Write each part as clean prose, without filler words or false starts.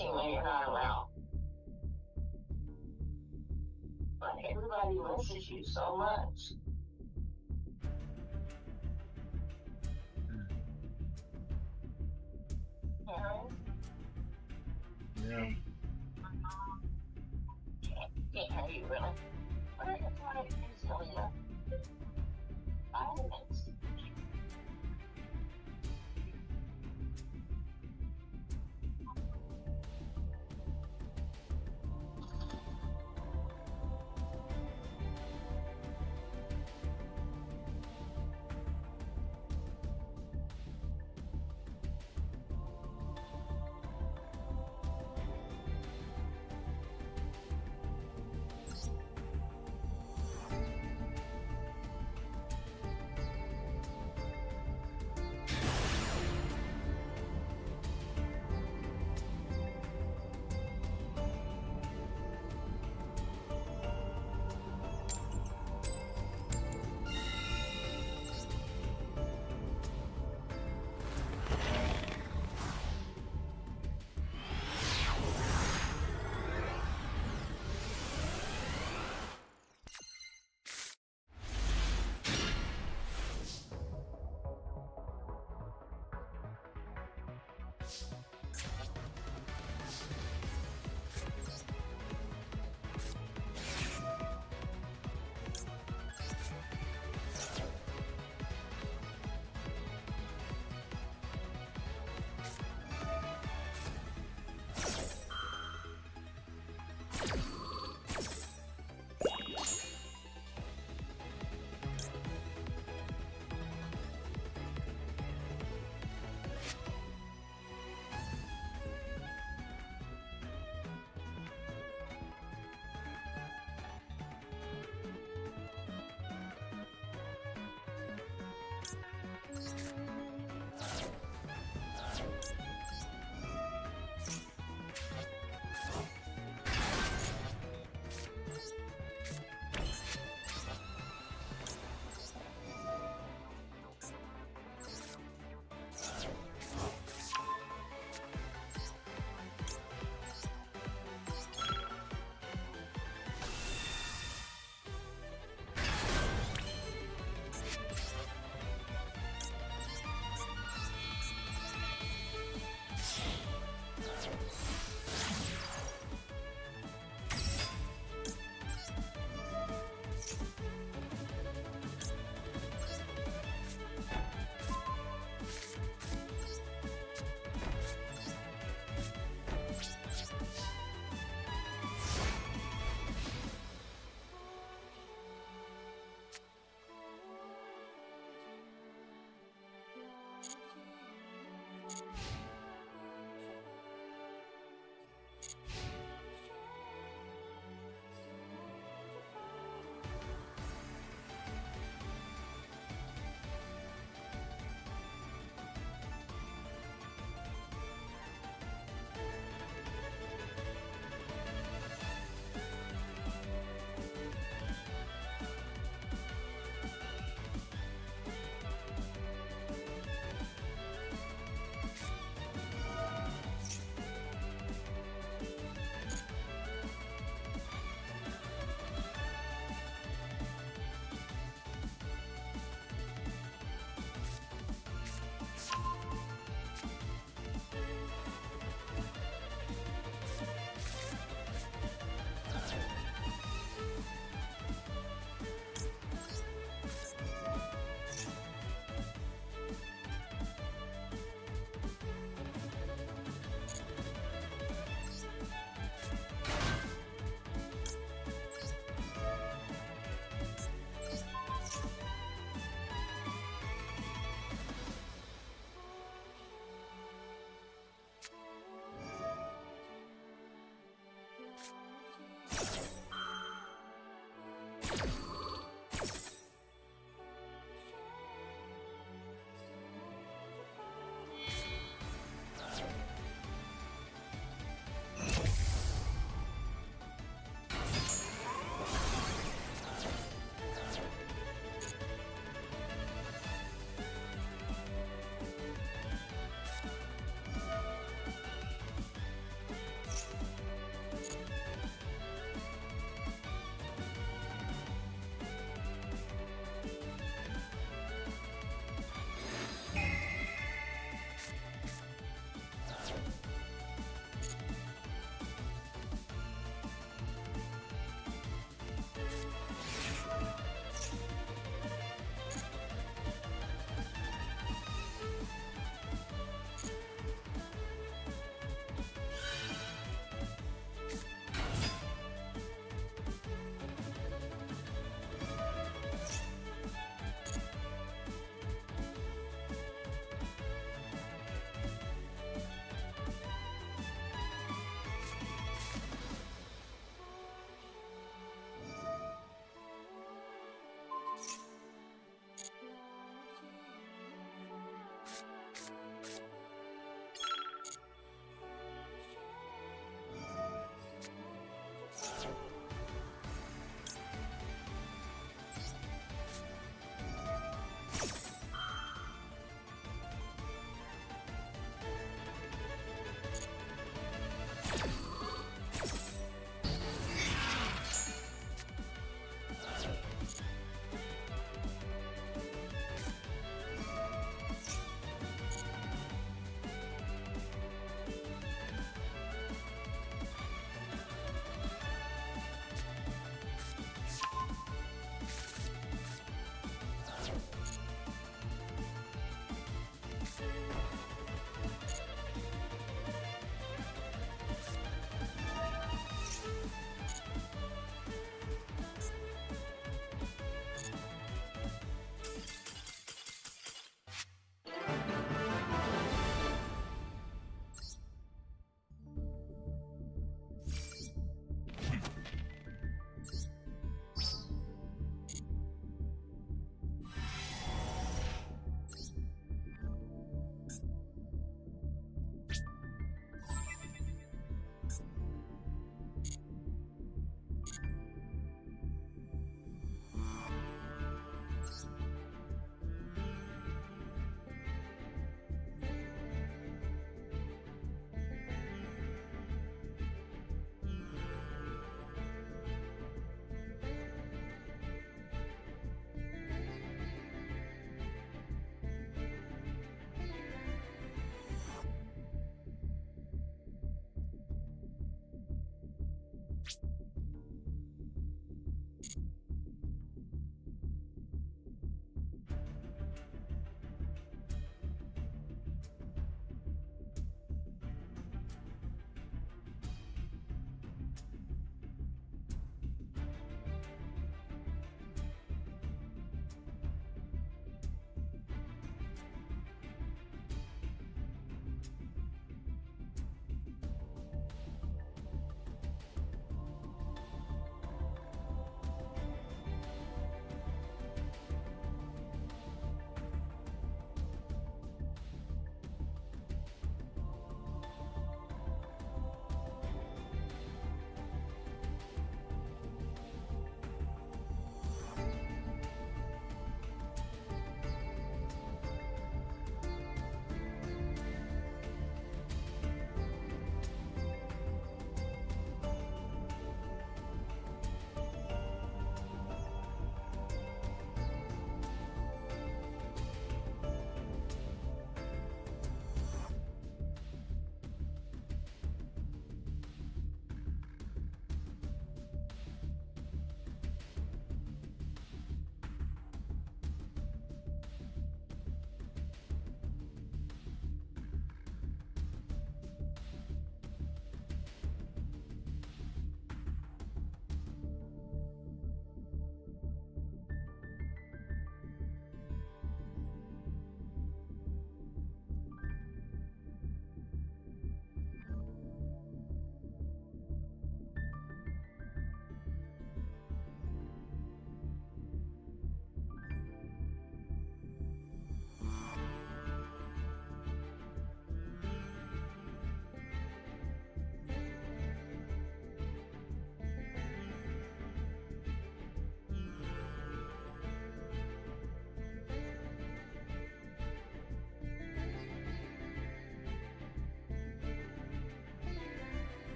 missing when you're not around. But everybody misses you so much. Karen? Yeah. Can't hear you really. Where is my Celia? Vitamins.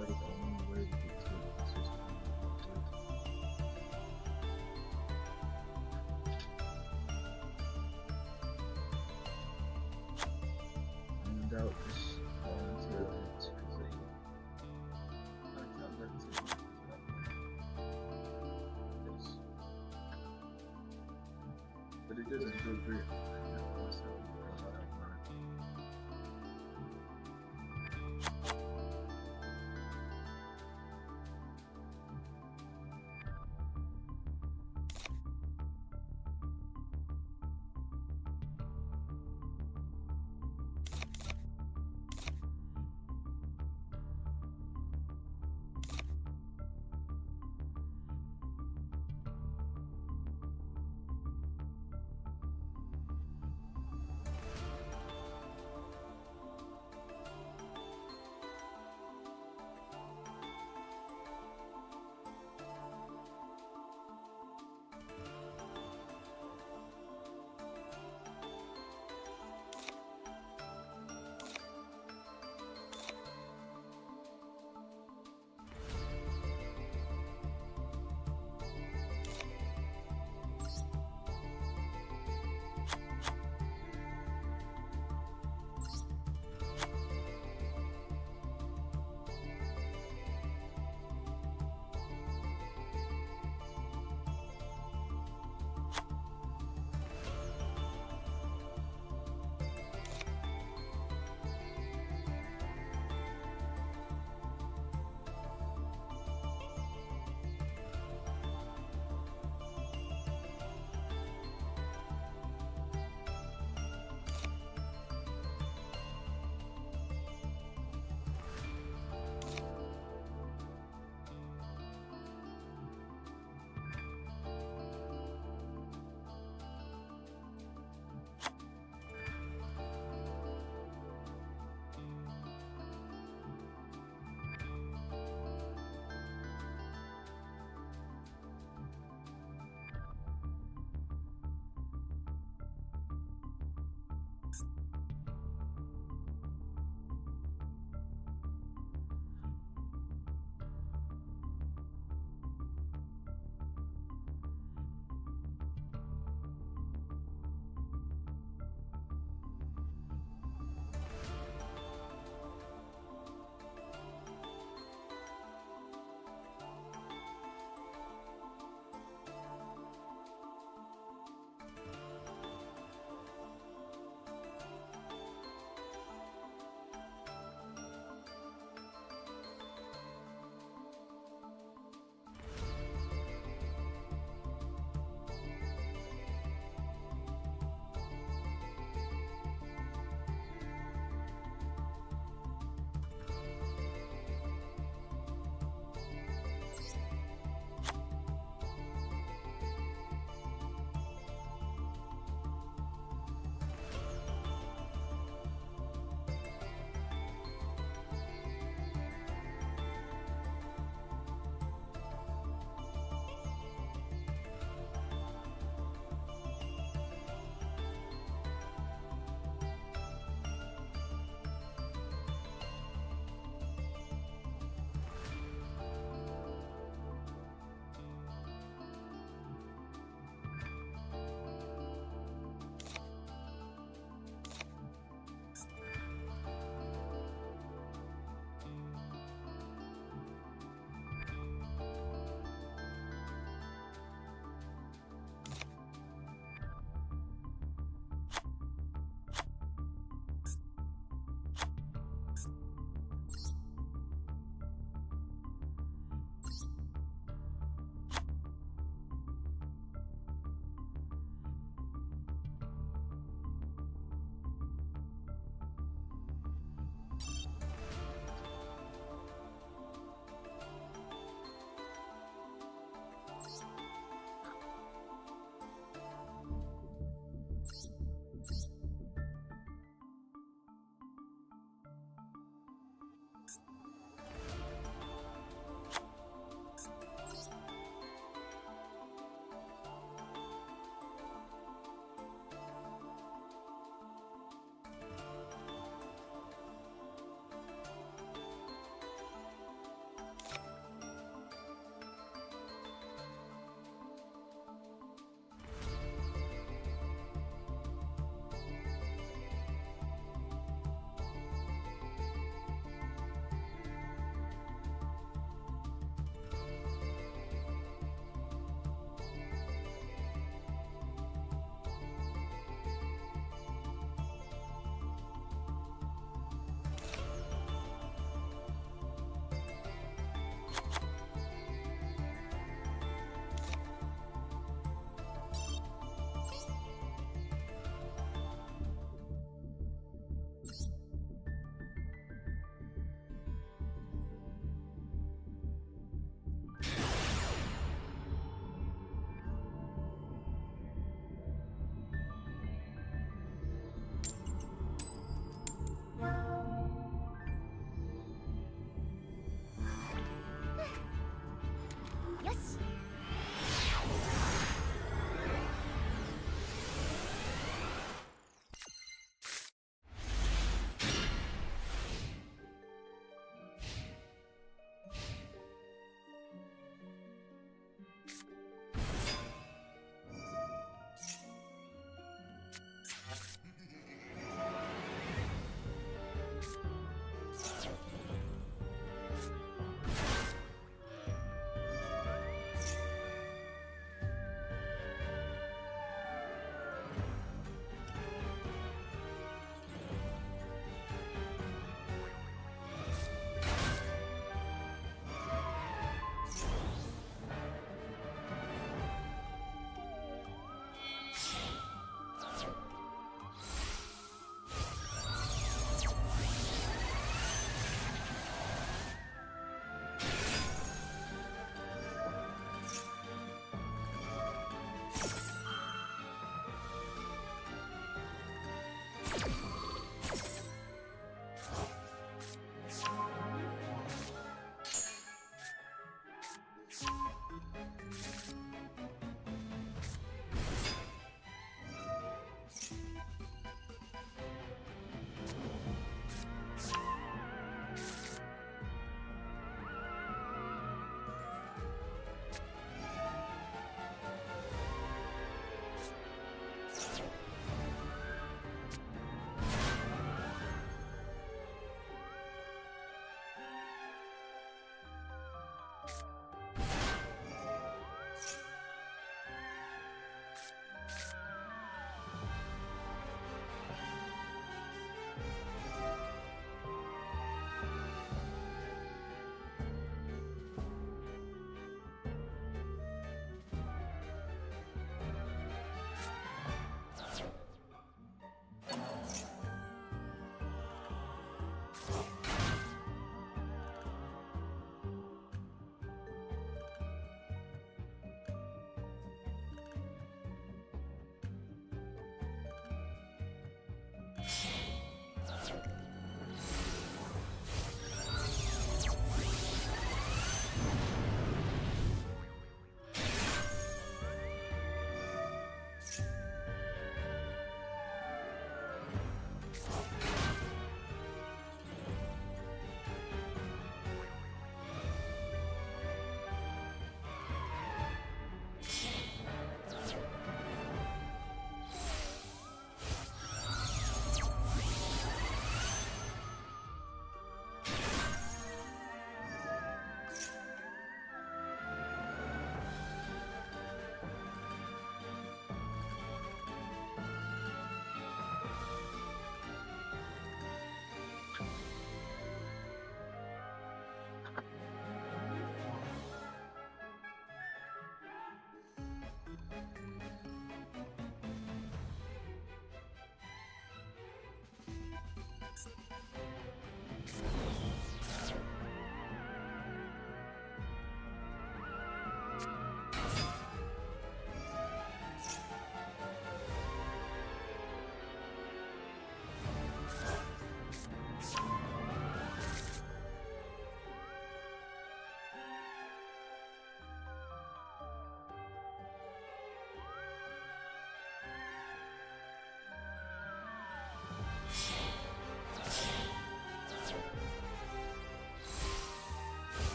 said it, the only way to get to it is just and out this voluntarily because I can't let it take yes. But it doesn't feel great.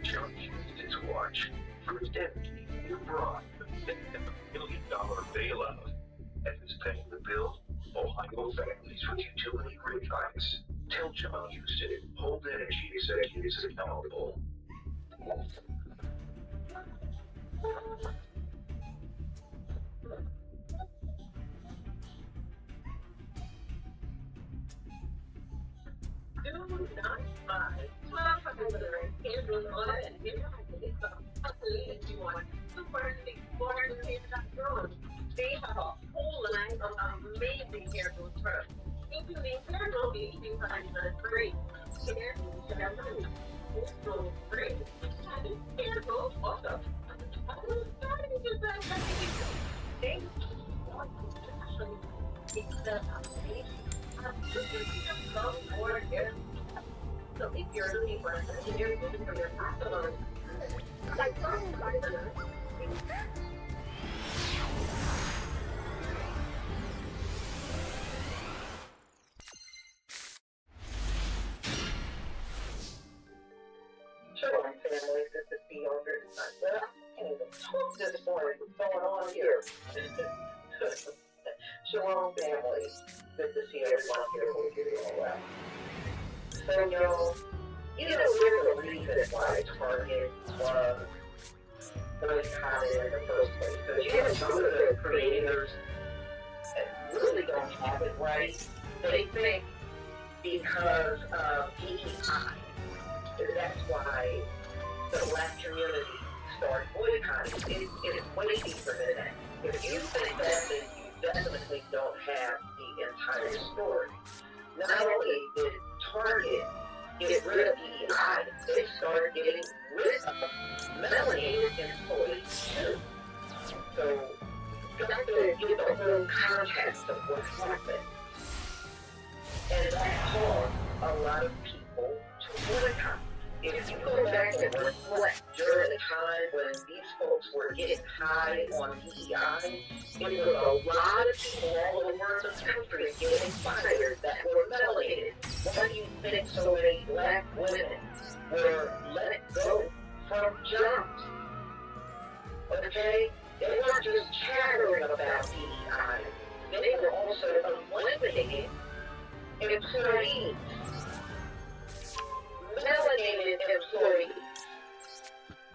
Junkie needed to watch. First Deputy, you brought the $50 million bailout. And is paying the bill? Ohio families with utility rate hikes. Tell John Houston, hold energy executives accountable. Do not buy 1,200 handles on it and give it if you want. They have a whole line of amazing handles for including handles you can find for free. Handles for free. Handles also. Thank so if you're looking for a engineering business for your customer, like sure, family, this is the owner. Well, I can't even talk this morning. What's going on here? Shalom, family. Good to see everyone here. We'll get it all out. So, y'all, there's a reason why Target was boycotted in the first place. Because some of the creators really don't have it right. They think because of DEI, that's why the black community started boycotting. It's way deeper than that. If you think that, then you definitely don't have the entire story. Not only did Target get rid of DEI, they started getting rid of melanated employees too. So, you got to get the whole context of what happened. And that caused a lot of people to boycott. If you go back and reflect during the time when these folks were getting high on DEI, it was a lot of people all over the country getting fired that were melanated. Why do you think so many black women were let go from jobs? Okay? They weren't just chattering about DEI. They were also eliminating employees. Melanated employees.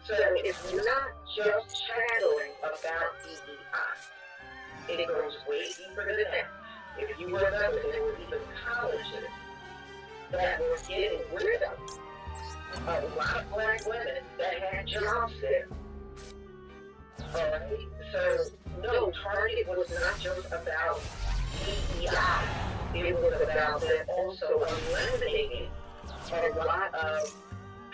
So it's not just chattering about DEI. It goes way deeper than that. If you remember, there were even colleges that were getting rid of a lot of black women that had jobs there. Alright? So, no, Target was not just about DEI. It was about them also eliminating a lot of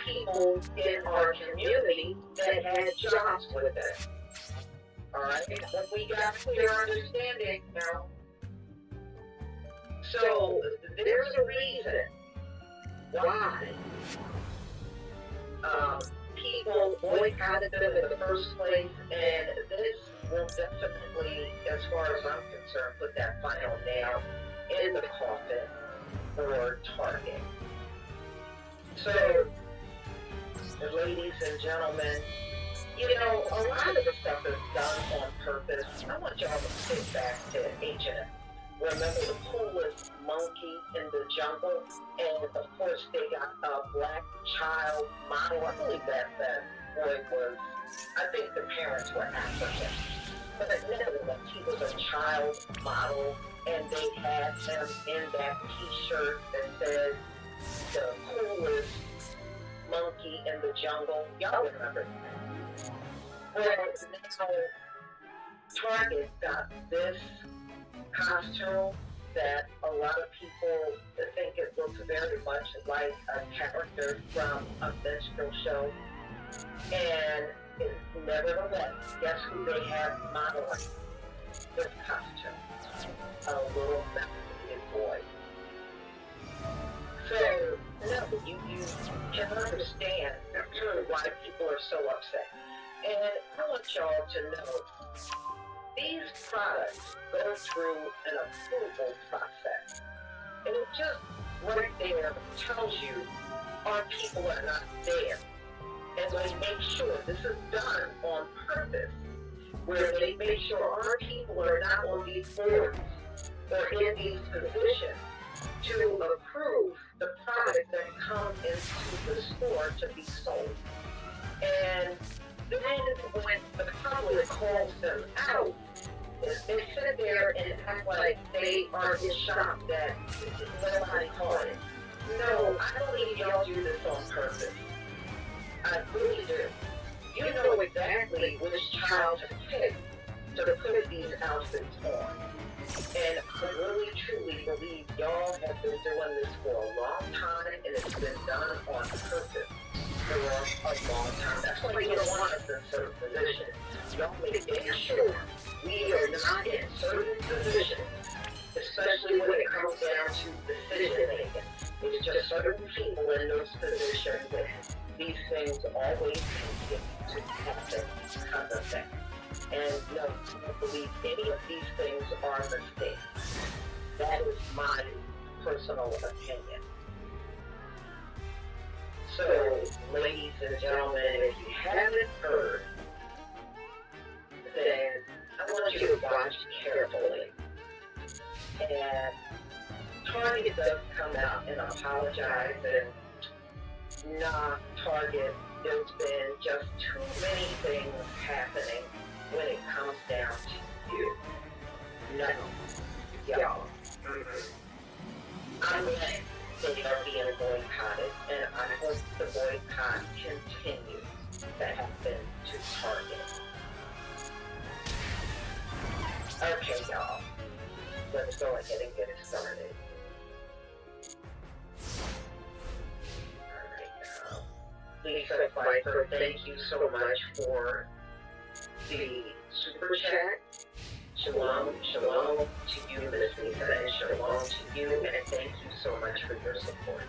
people in our community that had jobs with us. Alright? But we got clear understanding now. So, there's a reason why people boycotted them in the first place, and this will definitely, as far as I'm concerned, put that final nail in the coffin for Target. So, ladies and gentlemen, a lot of the stuff is done on purpose. I want y'all to sit back to H&M. Remember the coolest monkey in the jungle? And of course they got a black child model. I believe that boy was, I think the parents were African. But nevertheless, he was a child model, and they had him in that t-shirt that said the coolest monkey in the jungle. Y'all remember that? Well, now Target got this costume that a lot of people think it looks very much like a character from a minstrel show. And nevertheless, guess who they have modeling this costume? A little melanated boy. So, no, you can understand why people are so upset. And I want y'all to know, these products go through an approval process. And it just right there tells you our people are not there. And they make sure this is done on purpose, where they make sure our people are not on these boards or in these positions to approve the product that comes into the store to be sold. And then when the public calls them out, they sit there and act like they are in shock that nobody caught it. No, I believe y'all do this on purpose. I really do. You know exactly which child to pick to put these outfits on. And I really truly believe y'all have been doing this for a long time, and it's been done on purpose for a long time. That's why you don't want us in certain positions. Y'all make sure we are not in certain positions, especially when it comes down to decision making. It's just certain people in those positions that these things always continue to happen because of that. And no, I don't believe any of these things are mistakes. That is my personal opinion. So, ladies and gentlemen, if you haven't heard, then I want you to watch carefully. And Target does come out and apologize, and nah, Target, there's been just too many things happening when it comes down to you. No, y'all. I'm glad they are being boycotted, and I hope the boycott continues to happen to Target. Okay, y'all. Let's go ahead and get it started. Alright, now. Lisa Pfeiffer, thank you so much for the super chat. Shalom, shalom to you, Miss Lisa, and shalom to you, and thank you so much for your support.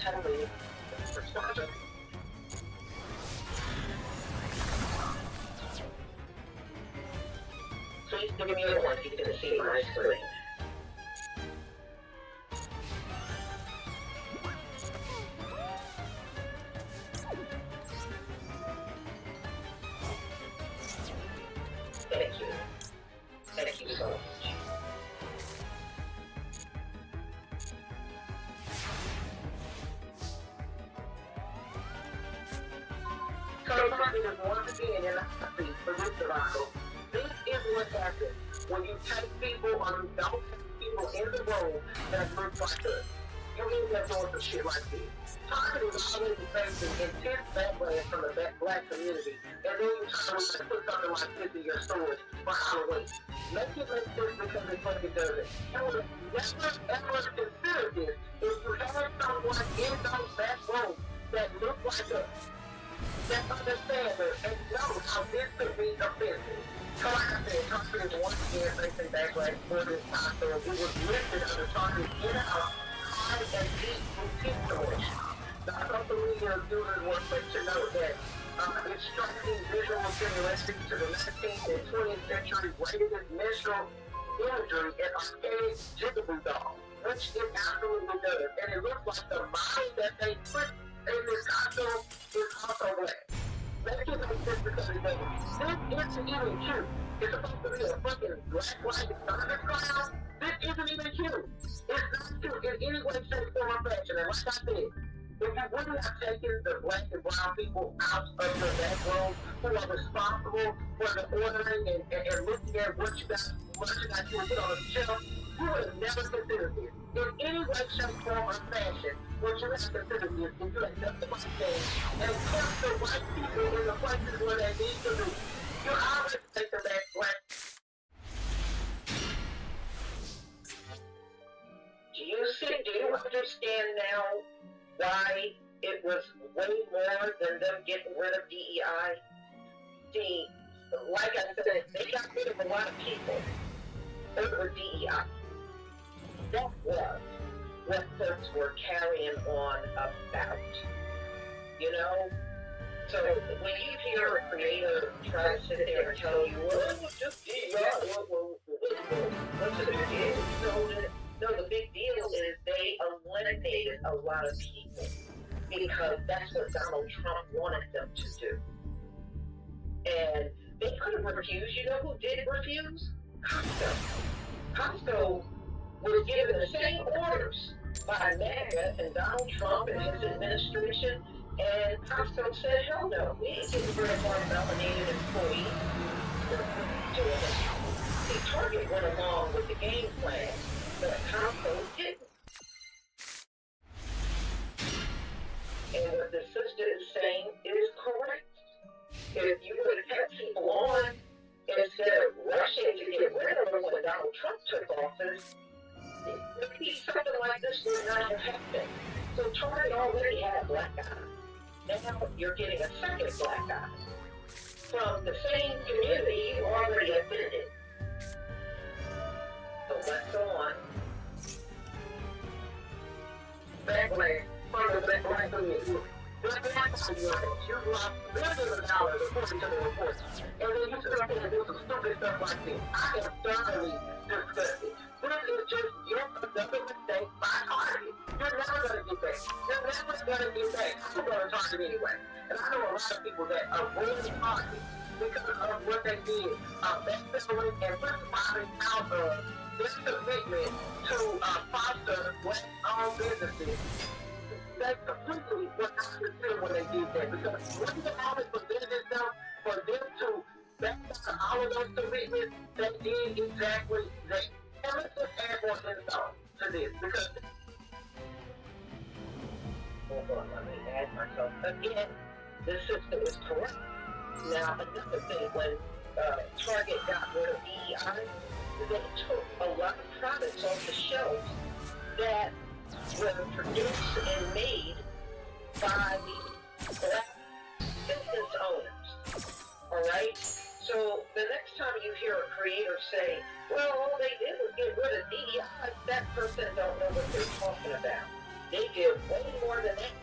Totally. Please give me a one if you can see my screen. Thank you. Thank you so much. Somebody is once again in a happy for this debacle. This is what happens when you take people or you don't take people in the room that look like us. You end up doing some shit like this. Target is already facing intense backlash from the black community, and then you try to put something like this in your stores for Halloween. Make it make sense because it fucking doesn't. You would never ever consider this if you had someone in those back rooms that look like us. Just understand it and know how this could be offensive. So like I said, Target is once again facing backlash for this costume. It was listed under Target's in-house high and deep boutique collection. The social media users were quick to note that it's striking visual similarities to the 19th and 20th century racist minstrel imagery and archaic jigaboo doll, which it absolutely does. And it looks like the body that they put in this costume is also black. Make it make sense because it doesn't. This isn't even cute. It's supposed to be a fucking black light circus clown. This isn't even cute. It's not cute in any way, shape, form, or fashion. And like I said, if you wouldn't have taken the black and brown people out of the back room who are responsible for the ordering and looking at what you got you put on the shelf, you would have never considered this. In any way, shape, form, or fashion, would you have considered this if you had done the right thing and kept the white people in the places where they need to be? You always take the back black. Do you understand now why it was way more than them getting rid of DEI? See, like I said, they got rid of a lot of people. over DEI. That was what folks were carrying on about, you know? So when you hear a creator try to sit there and tell you, well, it was just DEI, what's the big deal? No, the big deal is they eliminated a lot of people because that's what Donald Trump wanted them to do. And they could have refused. You know who did refuse? Costco. Costco was given the same orders by MAGA and Donald Trump and his administration, and Costco said, hell no, we ain't getting rid of our melanated employees. See, Target went along with the game plan, but Costco didn't. And what the sister is saying is correct. If you would have kept people on instead of rushing to get rid of them when Donald Trump took office, maybe something like this would not have happened. So Target already had a black eye. Now you're getting a second black eye from the same community you already offended. So let's go on. Backlash from the black community. You lost billions of dollars according to the report. And then you sit up there and do some stupid stuff like this. I am thoroughly disgusted. This is just yet another mistake by Target. You're never going to get back. You're never going to get back. I'm going to Target anyway. And I know a lot of people that are blaming Target because of what they did. Backpedaling and principally out of this commitment to foster black-owned businesses. That's completely what I consider when they did that. Because when the office presented itself for them to back all of those commitments, they did exactly that. And let's just add more insult to this. Because hold on, let me add myself. Again, this system is correct. Now, another thing, when Target got rid of DEI, they took a lot of products off the shelves that were produced and made by the black business owners. Alright? So the next time you hear a creator say, well, all they did was get rid of DEI, that person don't know what they're talking about. They did way more than that.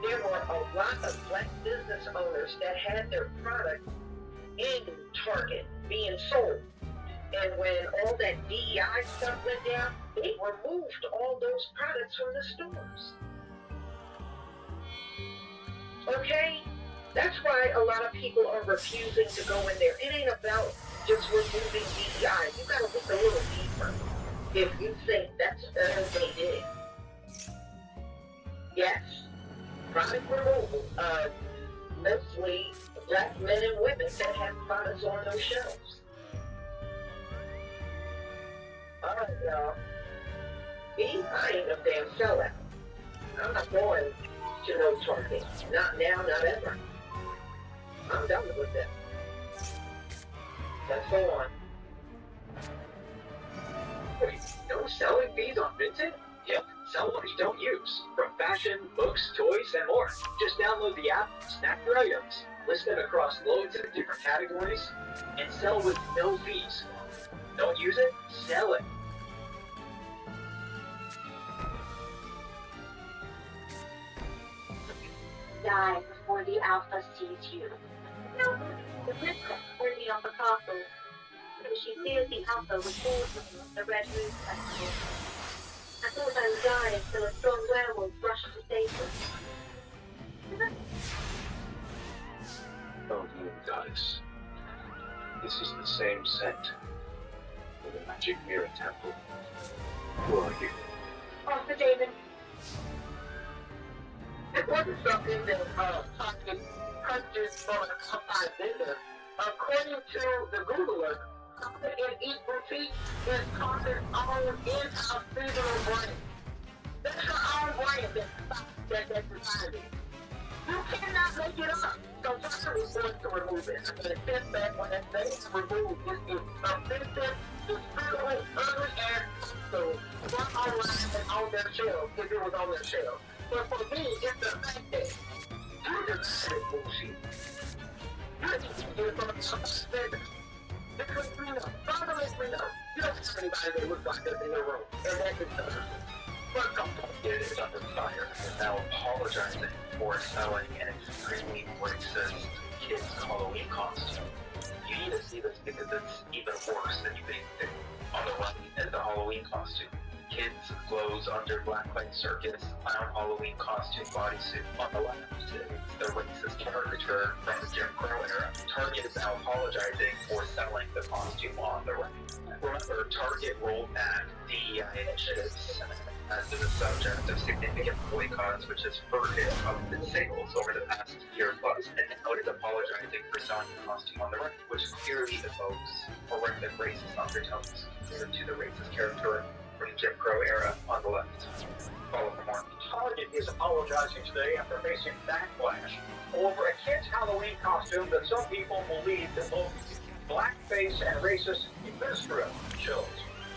There were a lot of black business owners that had their products in Target being sold. And when all that DEI stuff went down, they removed all those products from the stores. Okay? That's why a lot of people are refusing to go in there. It ain't about just removing DEI. You gotta look a little deeper if you think that's all they did. Yes, product removal of mostly black men and women that have products on those shelves. Alright, y'all. I ain't no damn sellout. I'm not going to no Target. Not now, not ever. I'm done with it. Let's go on. Wait, no selling fees on Vincent? Yep, sell what you don't use. From fashion, books, toys, and more. Just download the app, snap your items, list them across loads of different categories, and sell with no fees. Don't use it? Sell it. Die before the Alpha sees you. The princess worthy of the castle. When she feared the Alpha was born from the Red Moon Festival. I thought I would die until a strong werewolf rushed to save her. Oh, you goddess. This is the same scent for the magic mirror temple. Who are you? Arthur David. It wasn't something that Target purchased from an outside vendor. According to the Googler, Target and Eat Boutique is Target's own in-house seasonal brand. That's her own brand that's designed it. You cannot make it up. So Target was going to remove it. I'm going to sit back when that thing is removed. It's offensive, despicable, ugly, and so not online and on their shelves if it was on their shelves. But for me, it's the fact that you just said bullshit. You just get it from a vendor. Because we know. Father lets me know. You don't have anybody that looks like this in your room. And that is but Target is under fire and now apologizing for selling an extremely racist kids' Halloween costume. You need to see this because it's even worse than you think. On the right is the Halloween costume. Kids' clothes under Blacklight Circus, clown Halloween costume bodysuit. On the left is the racist caricature from the Jim Crow era. Target is now apologizing for selling the costume on the right. Remember, Target rolled back DEI initiatives as the subject of significant boycotts, which has hurt its sales over the past year plus, and now it is apologizing for selling the costume on the right, which clearly evokes horrific racist undertones compared to the racist character from the Jim Crow era on the left. Follow for more. Target is apologizing today after facing backlash over a kid's Halloween costume that some people believe evoked blackface and racist administrative shows.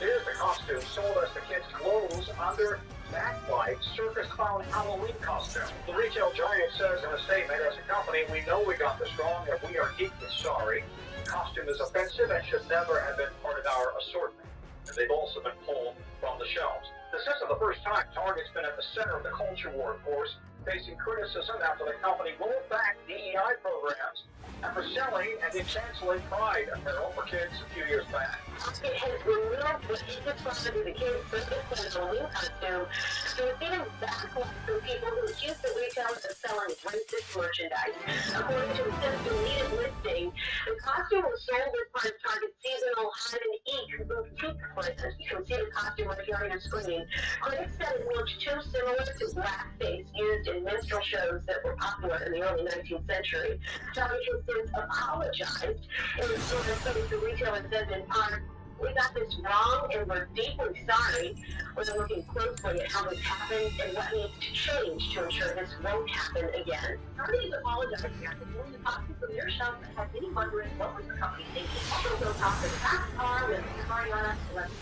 Here's the costume sold as the kids' clothes under Blacklight Circus Clown Halloween costume. The retail giant says in a statement, as a company, we know we got this wrong and we are deeply sorry. The costume is offensive and should never have been part of our assortment. And they've also been pulled from the shelves. This isn't the first time Target's been at the center of the culture war, of course, facing criticism after the company rolled back DEI programs after selling and then canceling Pride apparel for kids a few years back. It has removed what is described as the kids' Christmas Halloween costume, so it's even backlash from people who accuse the retailers of selling racist merchandise. According to the deleted listing, the costume was sold as part of Target's seasonal hide and eek boutique cleanse. You can see the costume right here on your screen. Critics said it looked too similar to blackface used in minstrel shows that were popular in the early 19th century. Target has since apologized in the statement. The retailer says in part, we got this wrong and we're deeply sorry. We're looking closely at how this happened and what needs to change to ensure this won't happen again. Target is apologizing after pulling the costume from their shelf and had many wondering what was the company thinking. Also goes off the fast car with Mariana Celeste.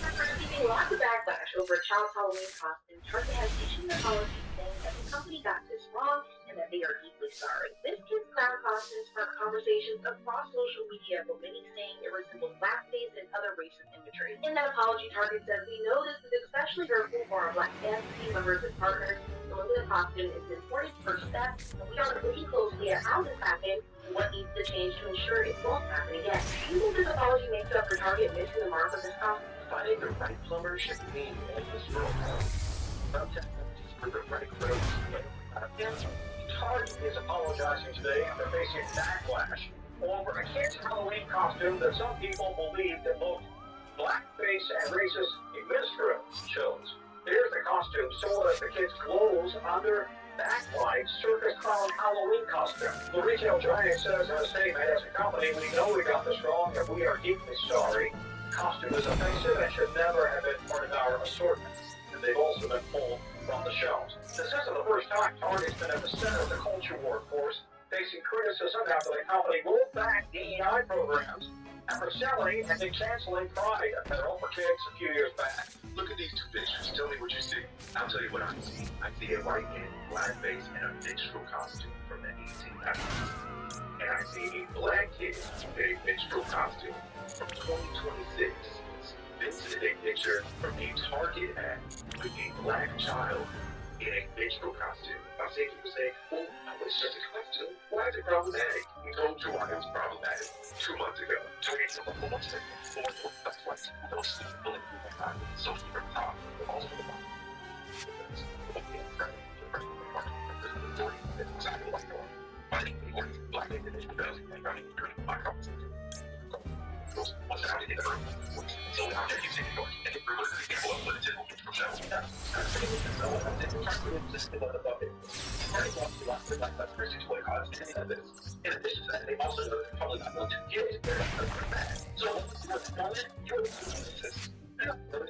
After receiving lots of backlash over a child's Halloween costume, Target has issued an apology saying that the company got this wrong and that they are deeply sorry. This kid's clown costume sparked conversations across social media, with many saying it resembled blackface and other racist imagery. In that apology, Target says, we know this is especially hurtful for our Black team members and partners. The look of the costume is an important first step, and we are looking closely at how this happened and what needs to change to ensure it won't happen again. Do you think this apology makes up for Target missing the mark of this costume? Finding the right plumber should mean in this world. Sometimes for the right roads. Target is apologizing today after facing backlash over a kid's Halloween costume that some people believed evoked blackface and racist administrative shows. Here's the costume sold as the kids' clothes under Blacklight Circus Clown Halloween costume. The retail giant says in a statement, as a company, we know we got this wrong and we are deeply sorry. The costume is offensive and should never have been part of our assortment. And they've also been pulled from the shelves. This isn't the first time Target's been at the center of the culture war, of course, facing criticism after the company rolled back DEI programs after selling and then canceling Pride apparel for kids a few years back. Look at these two pictures. Tell me what you see. I'll tell you what I see. I see a white kid, blackface, and a minstrel costume from the 1890s. And I see a black kid in a minstrel costume from 2026. This is a picture from a Target ad with a black child in a minstrel costume. I see people say, oh, it's just a costume. Why is it problematic? We told you why it was problematic 2 months ago. That's why those people in the time, social from top, but also the bottom. Exactly like that. Finding black individuals and running through black couples. What's happening in the room? So now they're using it, and it really is an example of what it did with the show. In addition to that, they also know they're probably not going to get their back. So what's going on? You're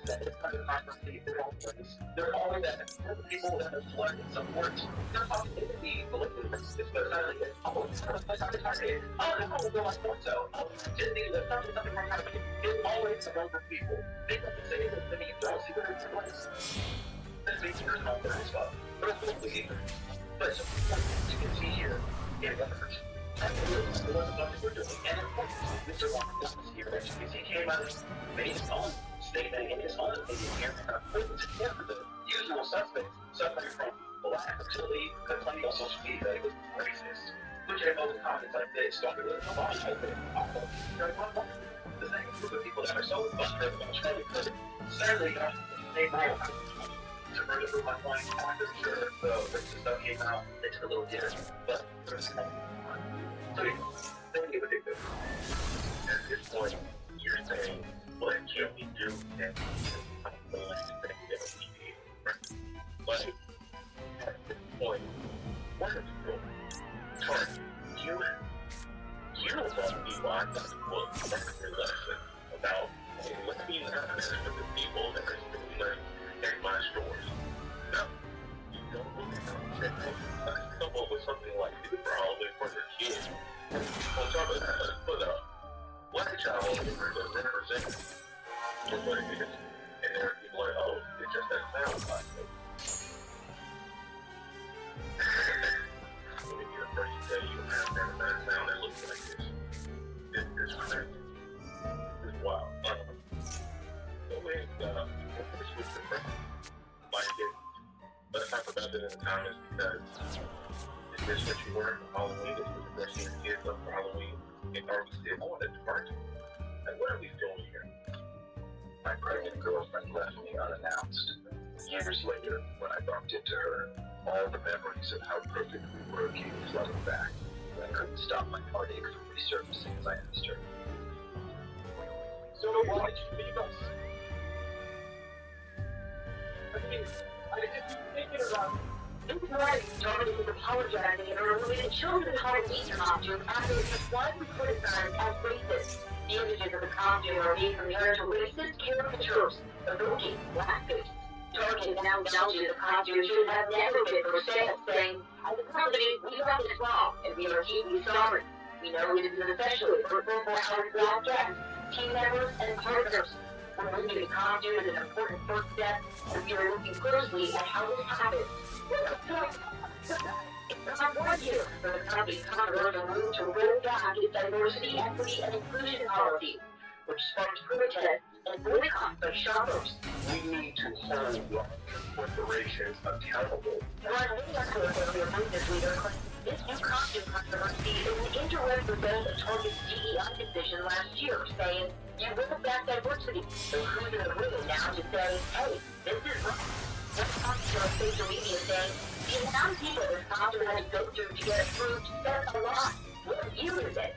that it's kind of controversy in their own place. They're calling that people that have flooded some words. They're talking to the politically racist, but suddenly it's, oh, it's not a target. Oh, no, we'll go on sports, so, oh, just need to something more happening. It's always a number of people. They don't say that the media don't see what it's place. That means there's not there as well. But it's not either. But you can see here, in effort. And it was the one that we're doing. And importantly, Mr. Walker is here. because he came out and made his own statement in his own opinion here and put it together the usual suspects suffering from black until he complained on social media that he was racist. Which had most comments like this, don't really know why I did. The same group of people that are so frustrated about Charlie Kirk, sadly, they might have to murder through my mind. I'm pretty sure the racist stuff came out, they took a little different, but there's no one. So, they would give a dictator. At this point, you're saying, what can we do next? The last thing that we did, right? But at this point, what are we doing? Target, you don't want to be locked up in books and your lesson about being honest with the people that are stealing at my stores. No, you don't look at them and say, let's come up with something like this probably for their kids. On top of that, let's put a black child as a representative for what it is. And there are people like, oh, it just doesn't sound like it. First you say you have that sound that looks like this. It's crazy. It's wild. So when it's with the friend, like it, let's talk about it in the comments because is this what you were for Halloween? Is this what you're dressing your kids up for Halloween? And are we still on it tomorrow? And what are we doing here? My pregnant girlfriend left me unannounced. Years later, when I bumped into her, all the memories of how perfect we were came flooding back. I couldn't stop my heartache from resurfacing as I asked her, so why did you leave us? I mean, I just thinking about This morning, Jordan was apologizing and related children Halloween costumes after it was widely criticized as racist. The images of the costume are made from the art of racist caricatures, evoking blackface. Target now acknowledges the costume should have never been for sale, saying, as a company, we got this wrong, and we are deeply sorry. We know it is especially hurtful for our Black guests, team members, and partners. Removing the costume is an important first step, and we are looking closely at how this happens. It's not 1 year for the company's Congress to move to roll back its diversity, equity, and inclusion policy, which sparked protests and boycotts by shoppers. We need to hold large corporations accountable. One media business leader claims this new costume controversy is an indirect result of Target's DEI decision last year, saying, you will back diversity. So who's in the room now to say, hey, this is wrong? One costume on social media saying, the amount of people this costume had to go through to get approved says a lot. What view is it?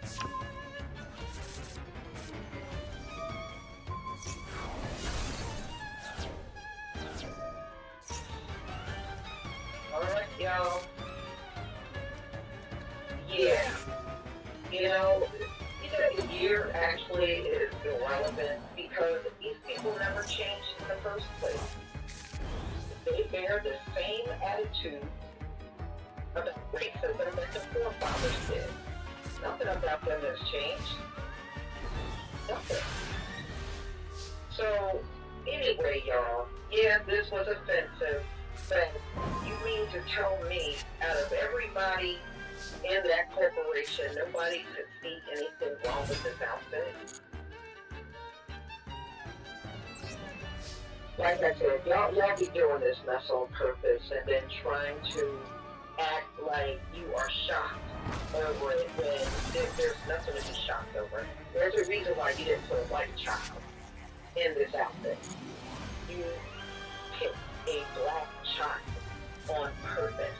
Alright, y'all. Yeah. The year actually is irrelevant because these people never changed in the first place. They bear the same attitude about racism that the forefathers did. Nothing about them has changed. Nothing. So, anyway, y'all, yeah, this was offensive, but you mean to tell me out of everybody in that corporation, nobody could see anything wrong with this outfit? Like I said, y'all be doing this mess on purpose and then trying to act like you are shocked over it when there's nothing to be shocked over. There's a reason why you didn't put a white child in this outfit. You picked a black child on purpose.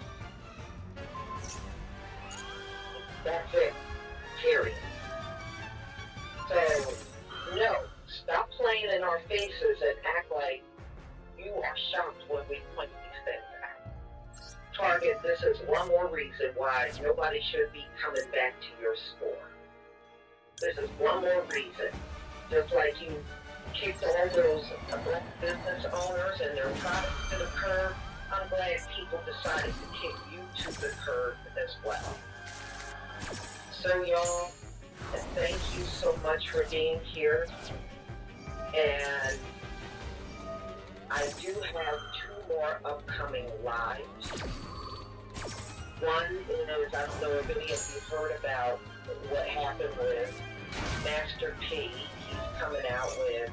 That's it. Period. So, no. Stop playing in our faces and act like you are shocked when we point these things out. Target, this is one more reason why nobody should be coming back to your store. This is one more reason. Just like you kicked all those black business owners and their products to the curb, I'm glad people decided to kick you to the curb as well. So y'all, thank you so much for being here. And I do have 2 more upcoming lives. One is, I don't know if any of you heard about what happened with Master P. he's coming out with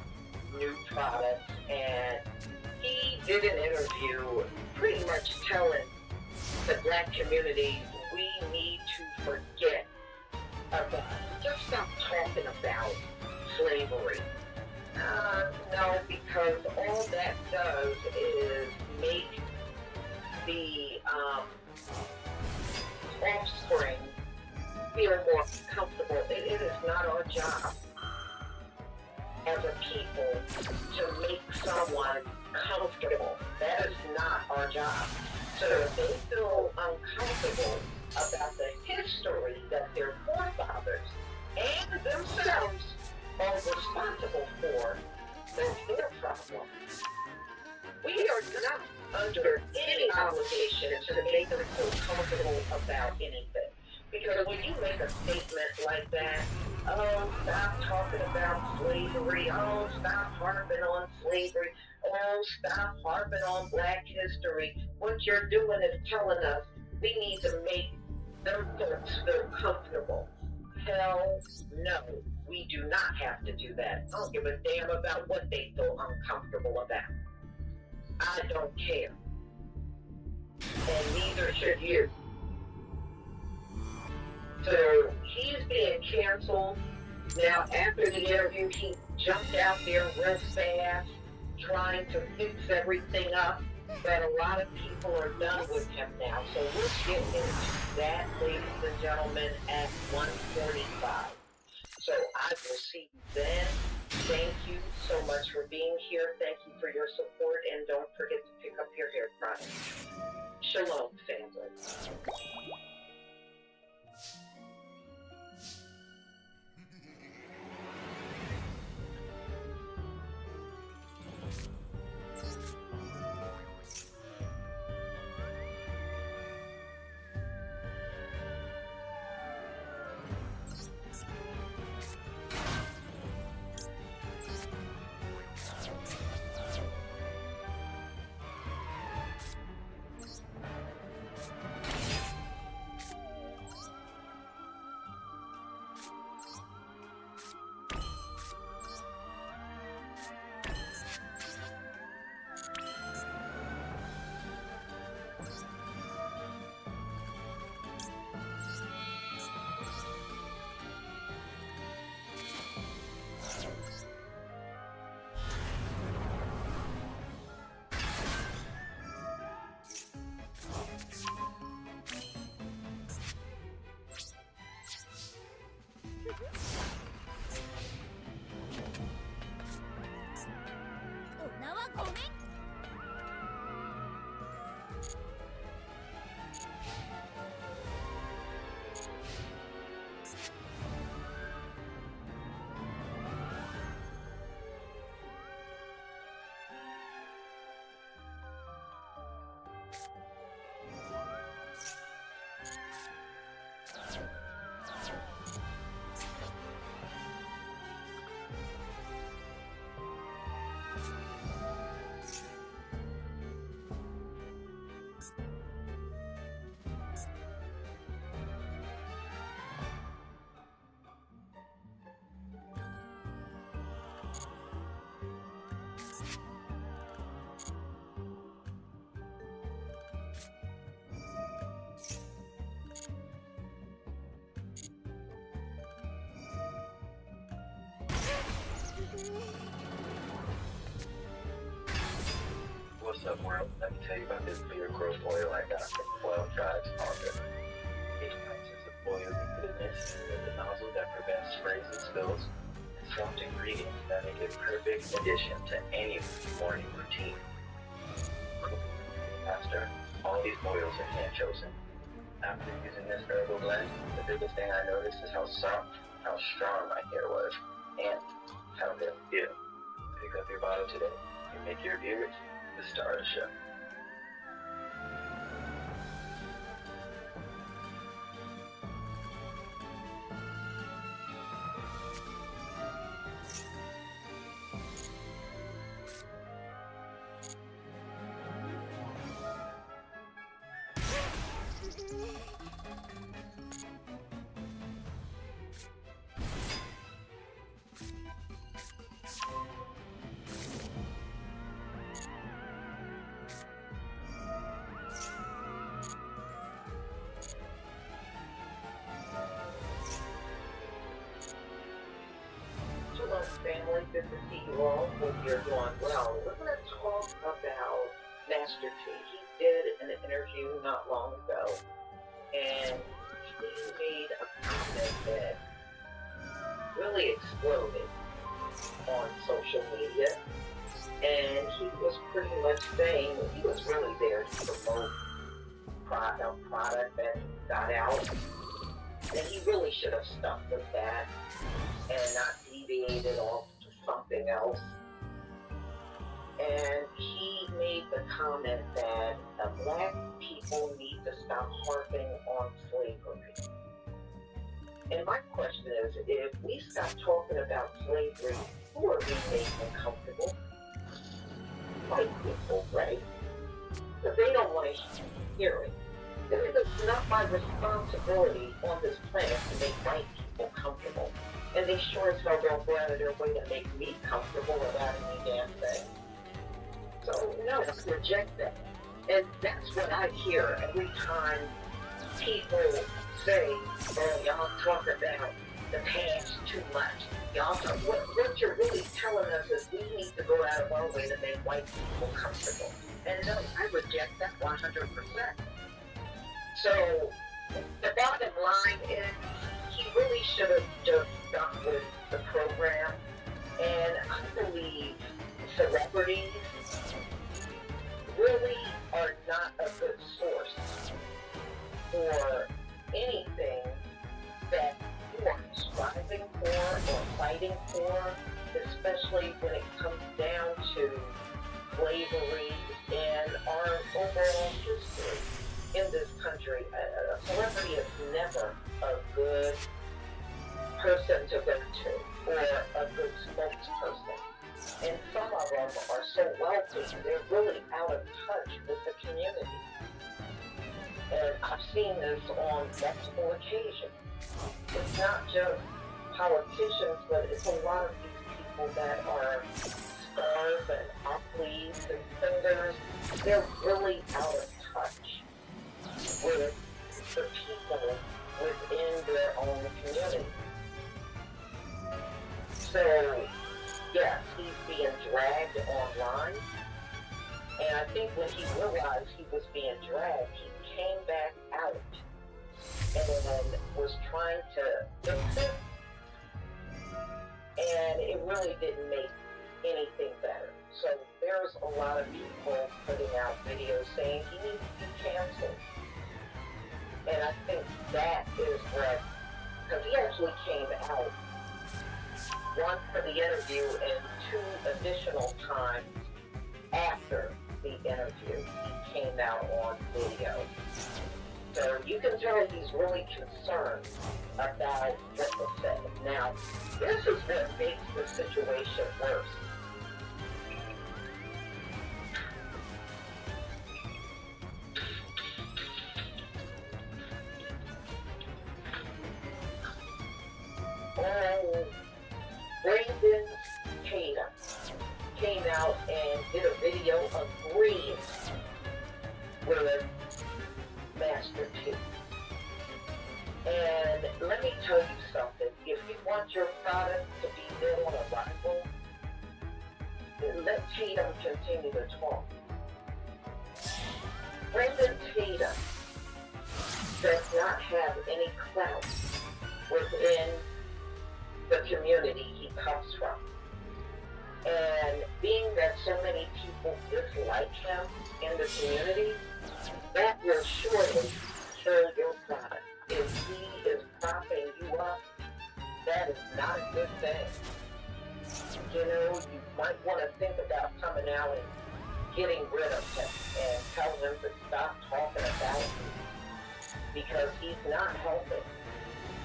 new products, and he did an interview pretty much telling the black community we need to forget about, just stop talking about slavery. No, because all that does is make the offspring feel more comfortable. It is not our job as a people to make someone comfortable. That is not our job. So if they feel uncomfortable about the history that their forefathers and themselves are responsible for, that's their problem. We are not under any obligation to make them feel comfortable about anything. Because when you make a statement like that, oh, stop talking about slavery, oh, stop harping on slavery, oh, stop harping on black history, what you're doing is telling us we need to make them folks feel comfortable. Hell no, we do not have to do that. I don't give a damn about what they feel uncomfortable about. I don't care. And neither should you. So he's being canceled. Now, after the interview, he jumped out there real fast, trying to fix everything up. But a lot of people are done with him now. So we'll get into that, ladies and gentlemen, at 1:45. So I will see you then. Thank you so much for being here. Thank you for your support. And don't forget to pick up your hair products. Shalom, family. What's up, world? Let me tell you about this beard growth oil I got from 12 Tribes Author. Each consists of oily goodness with a nozzle that prevents sprays and spills, and soft ingredients that make it a perfect addition to any morning routine. Faster, all these oils are hand chosen. After using this herbal blend, the biggest thing I noticed is how soft, how strong my hair was, and how good it feels. Pick up your bottle today and make your beard the star of the show. good to see you all. Hope you're doing well. We're going to talk about Master T. He did an interview not long ago, and he made a comment that really exploded on social media. And he was pretty much saying he was really there to promote a product that got out. And he really should have stuck with that and not deviated off to something else. And he made the comment that black people need to stop harping on slavery. And my question is, if we stop talking about slavery, who are we making comfortable? White people, right? But they don't want to hear it. It's not my responsibility on this planet to make white people comfortable. And they sure as hell don't go out of their way to make me comfortable about any damn thing. So, no, reject that. And that's what I hear every time people say, oh, y'all talk about the past too much. Y'all talk, what you're really telling us is we need to go out of our way to make white people comfortable. And no, I reject that 100%. So, the bottom line is, he really should have just stuck with the program. And I believe celebrities really are not a good source for anything that you are striving for or fighting for, especially when it comes down to slavery and our overall history in this country. A celebrity is never a good person to go to or a good spokesperson. And some of them are so wealthy, they're really out of touch with the community. And I've seen this on multiple occasions. It's not just politicians, but it's a lot of these people that are stars and athletes and singers. They're really out of touch with the people within their own community. So, yes, he's being dragged online. And I think when he realized he was being dragged, he came back out and was trying to fix it. And it really didn't make anything better. So there's a lot of people putting out videos saying he needs to be canceled. And I think that is what, because he actually came out once for the interview and 2 additional times after the interview, he came out on video. So you can tell he's really concerned about what was said. Now, this is what makes the situation worse. Brandon Tatum came out and did a video agreeing with Master T. And let me tell you something. If you want your product to be dead on arrival, then let Tatum continue to talk. Brandon Tatum does not have any clout within the community he comes from. And being that so many people dislike him in the community, that will surely kill your product. If he is propping you up, that is not a good thing. You know, you might want to think about coming out and getting rid of him and telling him to stop talking about it, because he's not helping.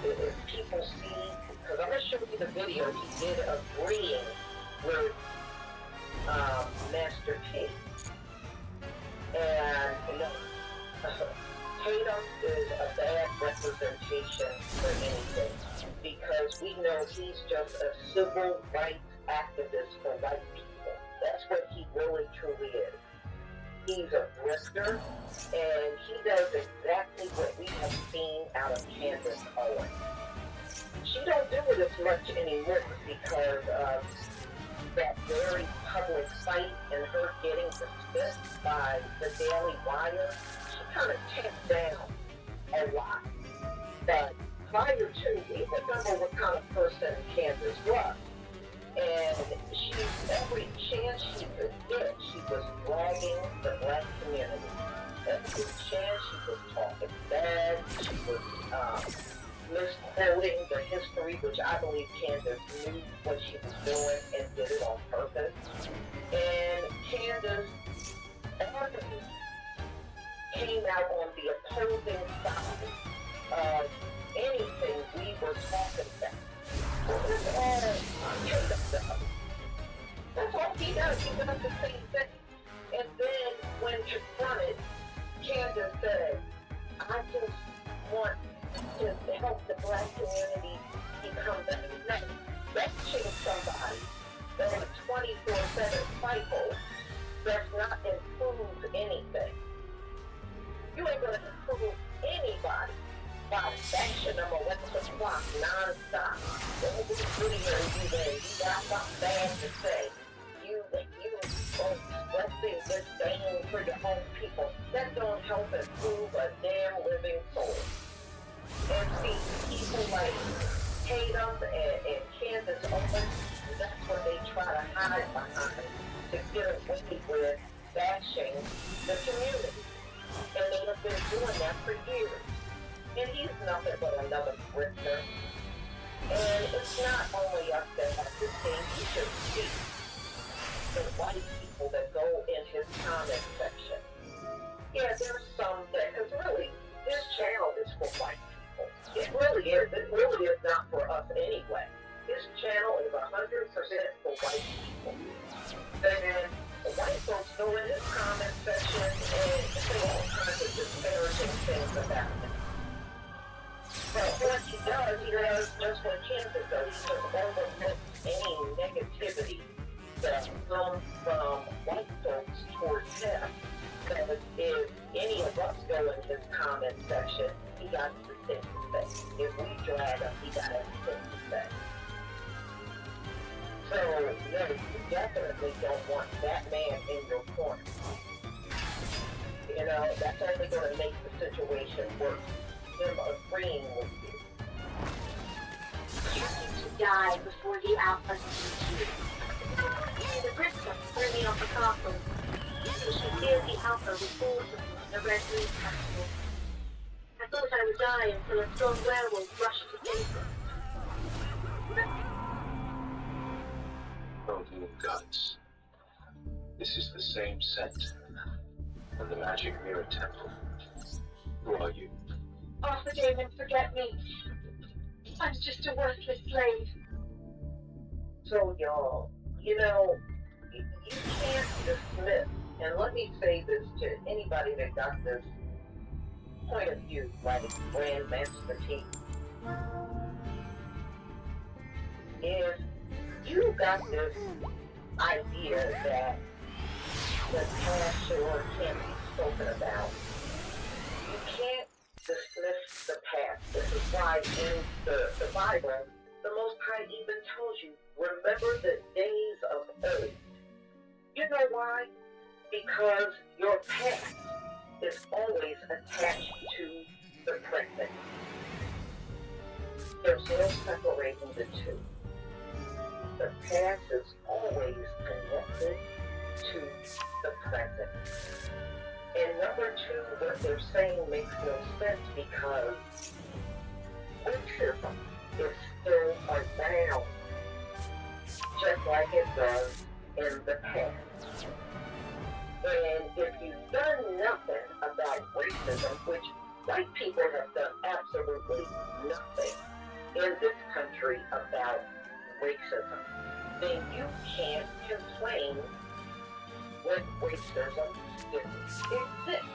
If people see, because I'm going to show you the video he did agreeing with Master T. And, you know, Tatum is a bad representation for anything, because we know he's just a civil rights activist for white people. That's what he really truly is. He's a grifter, and he does exactly what we have seen out of Candace Owens. She don't do it as much anymore because of that very public fight and her getting dismissed by the Daily Wire, she kind of tamped down a lot. But prior to, we remember what kind of person Candace was. And every chance she could get, she was dragging the black community. Every chance she was talking bad, she was misquoting the history, which I believe Candace knew what she was doing and did it on purpose. And Candace already came out on the opposing side of anything we were talking about. That's all Candace does. That's all he does. He does the same thing. And then when confronted, Candace said, I just want to help the black community become better. That changed somebody that in a 24/7 cycle does not improve anything. You ain't going to improve anybody by bashing them around the clock non-stop. Every video you in, you got something bad to say. You expressing disdain for your own people. That don't help improve a damn living soul. And see, people like Tatum and Candace Owens, that's what they try to hide behind to get away with bashing the community. And they have been doing that for years. And he's nothing but another grifter. And it's not only us that have this thing. You should see the white people that go in his comment section. Yeah, there's some that, because really, this channel is for white people. It really is. It really is not for us anyway. This channel is 100% for white people. And the white folks go in his comment section and say all kinds of disparaging things about him. But what he does just what Candace does. He just overlooks any negativity that comes from white folks towards him. Because if any of us go in his comment section, he got everything to say. If we drag him, he got everything to say. So, no, you definitely don't want that man in your corner. You know, that's only going to make the situation worse. Him agreeing with you. You need to die before the Alpha sees you. The Griscom threw me off the castle. She feared the Alpha was forced the Red Moon Festival. I thought I would die until a strong werewolf rushed to save me. Oh, you goddess. This is the same scent from the Magic Mirror Temple. Who are you? Oh, forgive and forget me. I'm just a worthless slave. So, y'all, you know, you can't dismiss, and let me say this to anybody that got this point of view, like Grandmaster T. If you got this idea that the past sure can't be spoken about, you can't dismiss the past. This is why in the Bible, the Most High even tells you, remember the days of old. You know why? Because your past is always attached to the present. There's no separating the two. The past is always connected to the present. And number two, what they're saying makes no sense because racism is still around, just like it was in the past. And if you've done nothing about racism, which white people have done absolutely nothing in this country about racism, then you can't complain when racism still exists.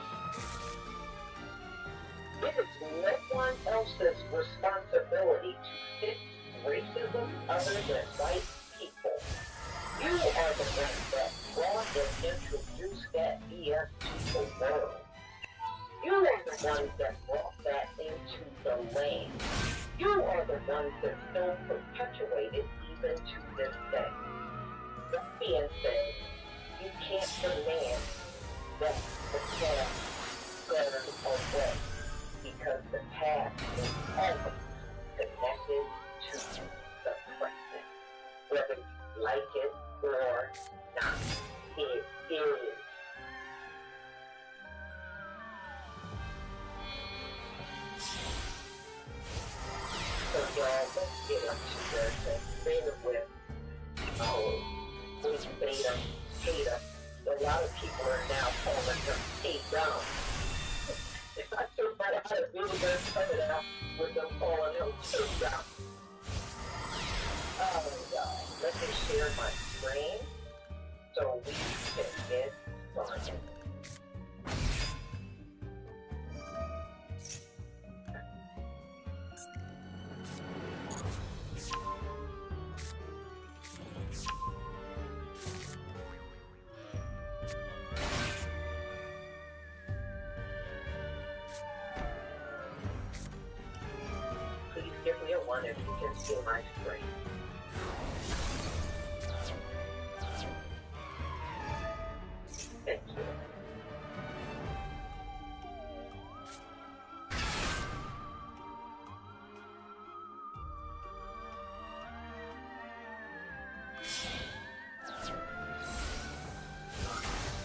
It is no one else's responsibility to fix racism other than white people. You are the ones that brought and introduced that BS to the world. You are the ones that brought that into the land. You are the ones that still perpetuate it even to this day. That being said, you can't demand that the past goes away because the past is always connected to the present. Whether you like it or not, it is. So y'all, let's get up to the thing with, we made them hate us. A lot of people are now calling them hate dumb. If I took that out of really good cut it out with them calling them hate dumb. Oh God, let me share my screen so we can get started. Please give me a 1 if you can see my screen. Thank you.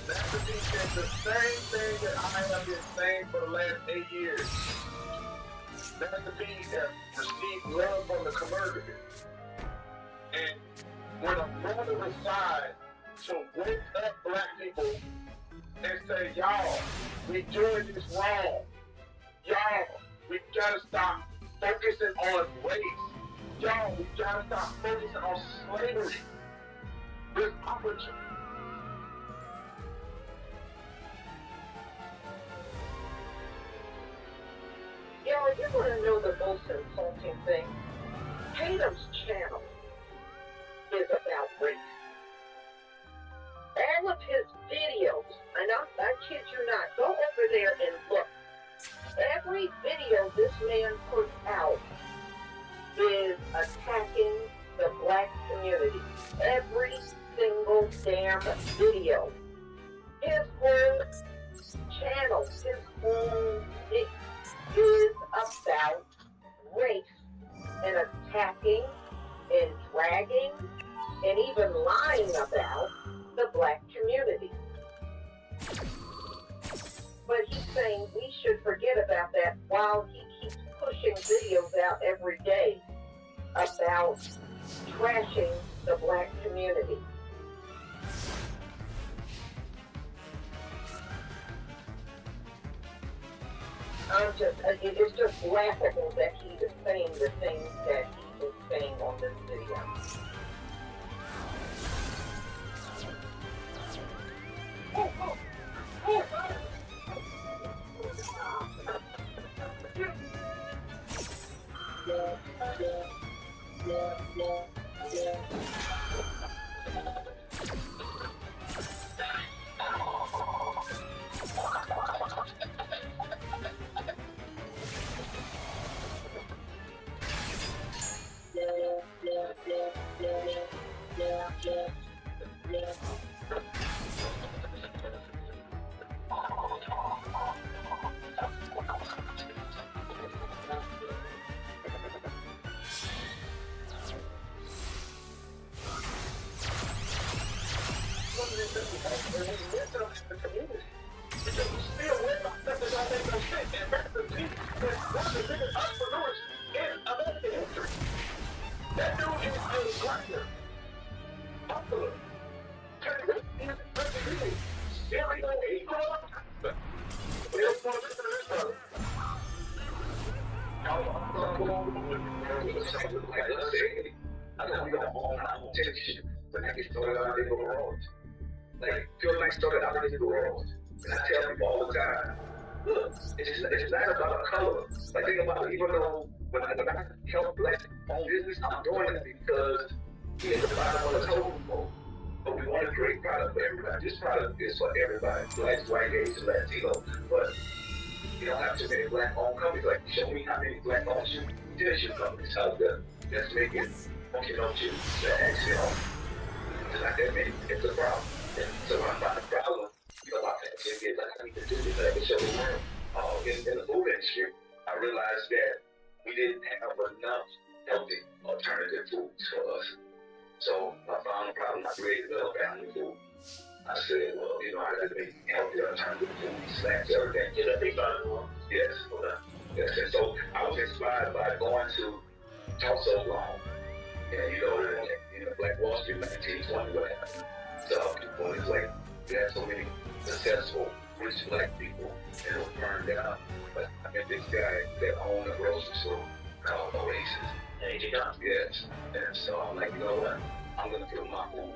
Master P said the same thing that I have been saying for the last 8 years. Master P has received love from the community. And when a brother decides to wake up black people and say, y'all, we doing this wrong. Y'all, we gotta stop focusing on race. Y'all, we gotta stop focusing on slavery. There's opportunity. Y'all, you want to know the most insulting thing? Tatum's channel is about race. All of his videos, and I kid you not, go over there and look. Every video this man puts out is attacking the black community. Every single damn video. His whole channel, his whole thing is about race and attacking and dragging and even lying about the black community. But he's saying we should forget about that while he keeps pushing videos out every day about trashing the black community. It's just laughable that he is saying the things that he is saying on this video. Like, feel like started out in the world. And I tell people all the time, look, it's not about color. Like, think about it, even though when I help black own business, I'm doing it because he is the bottom of the totem pole. But we want a great product for everybody. This product is for everybody, blacks, white, Asian, Latino. But you don't have too many black-owned companies. Like, show me how many black-owned dealership companies out there that's making funky no chips that actually It's not that many. It's a problem. And so when I find a problem, I can get like, I need to do this. I can show the world. In the food industry, I realized that we didn't have enough healthy alternative foods for us. So I found a problem. I created Little Family Food. I said, well, I got to make healthy alternative food, snacks, everything. Yes. Yes. And so I was inspired by going to talk so long. And Black Wall Street 1920, what happened to people. It's like we had so many successful, rich black people and it was burned down. But I met this guy that owned a grocery store called Oasis. Yes. And so I'm like, you know what? I'm going to put my food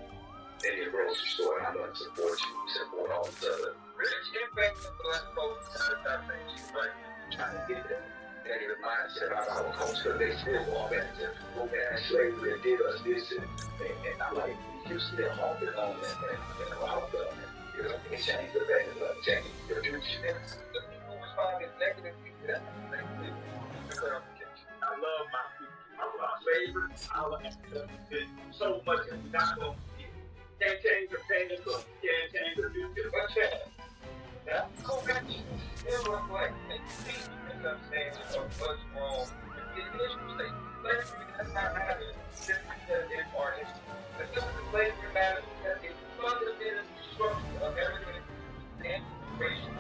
in your grocery store and I'm going to support you, support all the other rich impact of black folks right? Trying to get that negative mindset out of our culture. They still go back to slavery and did us this and I'm like, you still holding on that and allowed them. They change the bad, change the future. The people responding negatively to that. I love my people. I'm my favorite. I like them so much and we're not going to get. Can't change the past, but can't change the future. But yeah, go back to still look like they see misunderstanding of what's wrong. It is mistake. Slavery does not matter just because it's artists. The simple slavery matters because it's fundamental structure of everything and racial,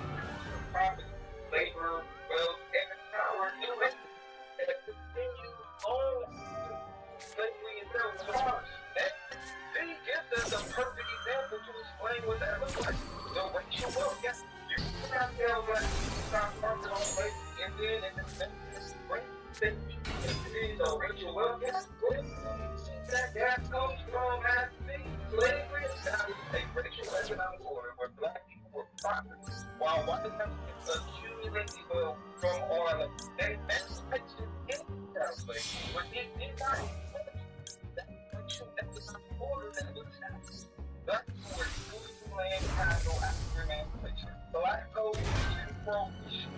property, labor, wealth, and power, and that continue on slavery itself was ours. That city gives us a perfect example to explain what that looks like. So racial wealth, yes, you cannot tell what stop working on slavery and then in the great city, so racial wealth, yes, that comes from slavery is not a racial economic order where black people were property, while white Americans accumulated wealth from oil. They emancipation in slavery, but it did not that racial economic order that was happening. Black people were excluded from land title after emancipation. Black codes to pro-issue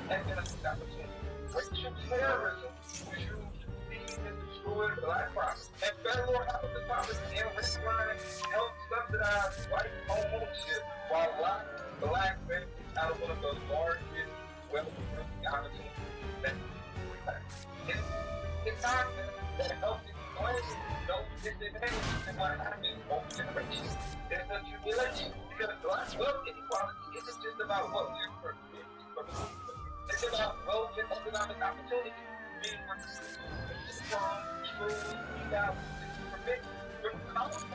economic opportunity. Racial terrorism was used to seize and destroy black property. And federal housing policy and rent line helped subsidize white home ownership while black families out of one of those largest wealth-creating opportunities that we have. It's time that helps explain those disadvantages and what happens over generations. There's a accumulation because black wealth inequality isn't just about what we're producing. It's about wealth and economic opportunity being from schools, from college,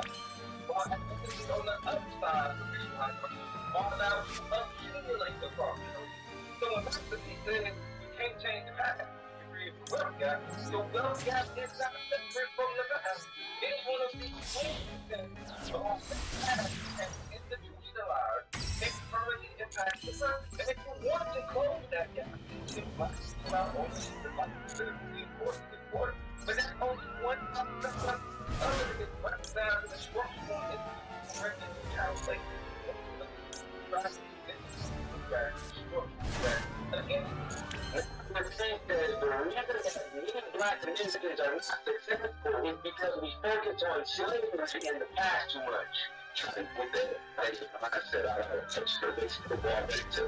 while activities on the other side of this life are allowed to accumulate the property. So when Master says you can't change the past, you create the wealth gap, the wealth gap is not separate from the past. It's one of these things that the past has institutionalized and permanently impacts the present. And if you want to close that gap, you must allow ownership of life to be important. But that's only one aspect of other than what sounds in the structural and child labor. Again, I think that the reason that many black Mexicans are not successful is because we focus on slavery in the past too much. With that, like I said, I had a touch the base of the ball back to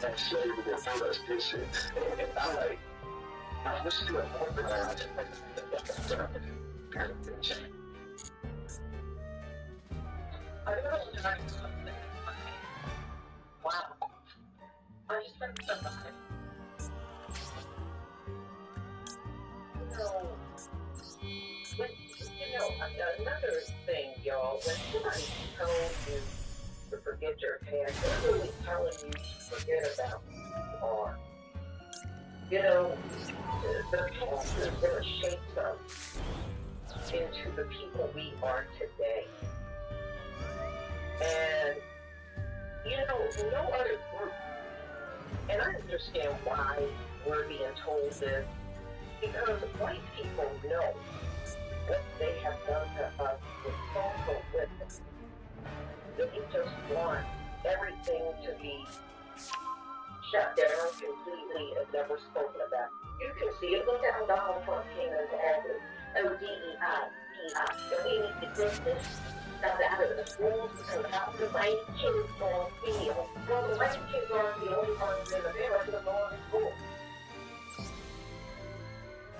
that slavery that gave us this shit. And I'm like, I'm still working on it. I don't know. Wow. I spent some time. Another thing, y'all, when somebody tells you to forget your past, they're really telling you to forget about who you are. The past is going to shape us into the people we are today. And, no other group, and I understand why we're being told this, because white people know what they have done to us with social witness. They just want everything to be shut down completely and never spoken about. You can see it. Look at how Donald Trump came into office. DEI. And we need to fix this. stuff out of the schools because how the white kids gonna feel? Well, the white kids aren't the only ones in America going to school.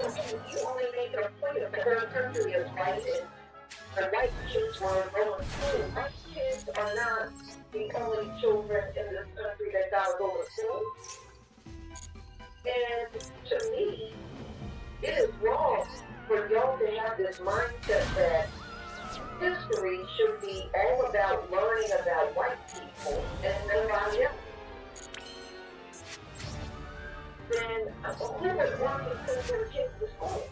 Okay, you only make it a point of the whole country is white, and the white kids were going to school. White kids are not the only children in this country that gotta go to school. And to me, it is wrong for y'all to have this mindset that history should be all about learning about white people and nobody else. Then who would want to send their kids to school?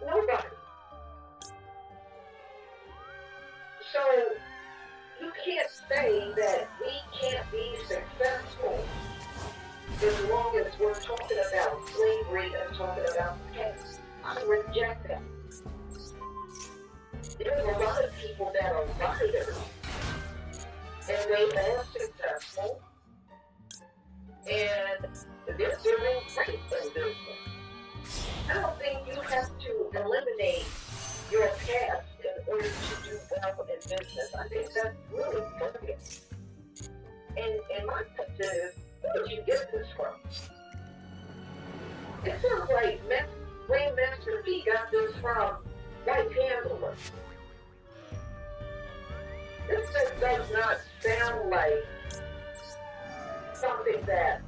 Nobody. So you can't say that we can't be successful as long as we're talking about slavery and talking about the past. I reject that. There's a lot of people that are writers, and they are successful, and they're doing great in business. I don't think you have to eliminate your past in order to do well in business. I think that's really brilliant. And my question is, where did you get this from? It sounds like Grandmaster P got this from white handlers. This just does not sound like something that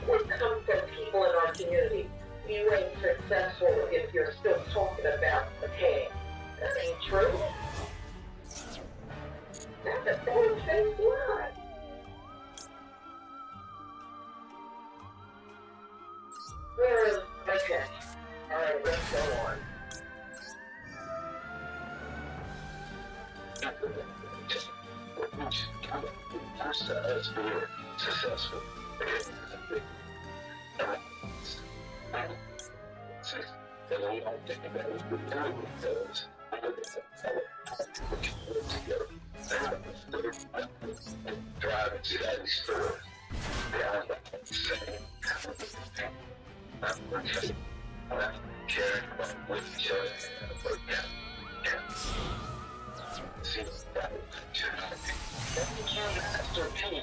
would come from people in our community. You ain't successful if you're still talking about the past. That ain't true. That's a full-faced lie. Okay. Alright, let's go on. First to us being successful. And we don't think that we can do it because driving to that store. Caring about with each other, but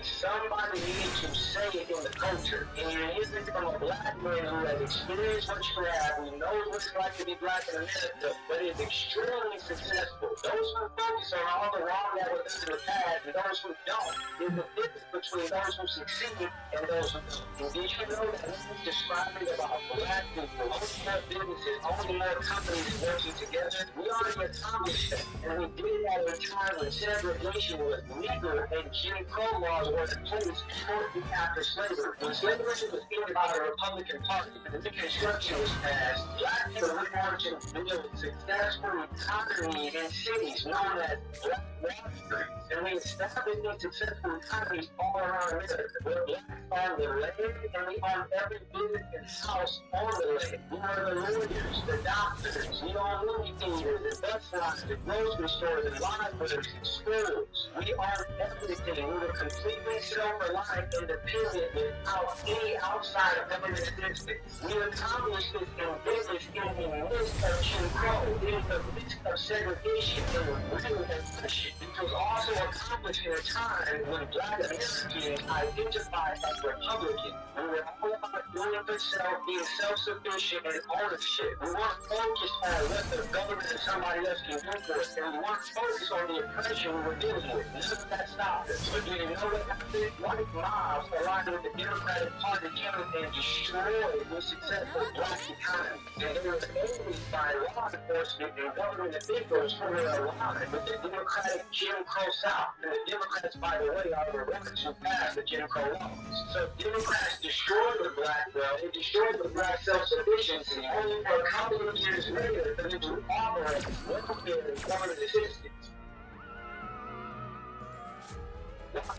somebody needs to say it in the culture. And you're hearing from a black man who has experienced what you have, who knows what it's like to be black in America, but is extremely successful. Those who focus on all the wrong that was in the past and those who don't, is the difference between those who succeed and those who don't. And did you know that he's describing about black people, owning more businesses, owning more companies working together? We already accomplished that. And we did that at a time when segregation was legal and Jim Crow laws were in place shortly after slavery. When slavery was ended by the Republican Party and the Reconstruction was passed, black people went on to build successful economies in cities known as Black Wall Street. And we established these successful economies all around America. Where blacks own the land and we own every business and house on the land. We were the lawyers, the doctors, we own movie theaters, the bus stops, the grocery stores, the libraries, the schools. We owned everything. We were completely self-reliant, independent, without any outside of government assistance. We accomplished this in business in the midst of Jim Crow, in the midst of segregation and real oppression. It was also accomplished in a time when black Americans identified as Republican. We were all about doing it for self, being self-sufficient, and ownership. We weren't focused on what the government or somebody else can do for us, and we weren't focused on the oppression we were dealing with. None of that stopped us. But do you know what happened? White mobs aligned with the Democratic Party came and destroyed the successful black economy. And it was only by law enforcement and government officials who were aligned with the Democratic Jim Crow South. And the Democrats, by the way, are the ones who passed the Jim Crow laws. So Democrats destroyed the black wealth, they destroyed the black self-sufficiency, only for a couple of years later for them to operate welfare and government assistance.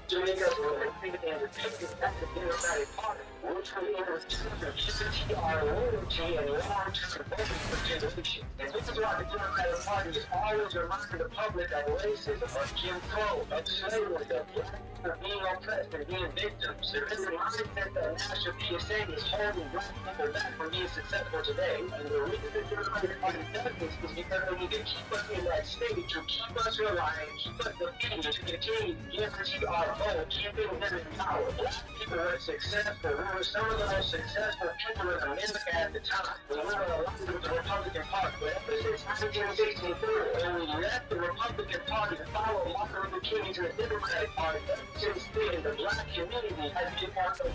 To make us independent as the Democratic Party, which will in return guarantee our loyalty and long-term voting for generations. And this is why the Democratic Party is always reminding the public of racism, of Jim Crow, of slavery, of black people being oppressed and being victims. There is a mindset that the national PSA is holding black people back from being successful today. And the reason the Democratic Party does this is because they need to keep us in that state, to keep us relying, keep us defeated, to continue to guarantee our vote, keeping them in power. Black people were successful. We were some of the most successful people in America at the time. We were aligned with the Republican Party. But ever since 1964, when we left the Republican Party to follow Martin Luther King to the Democratic Party, since then, the black community has been part of the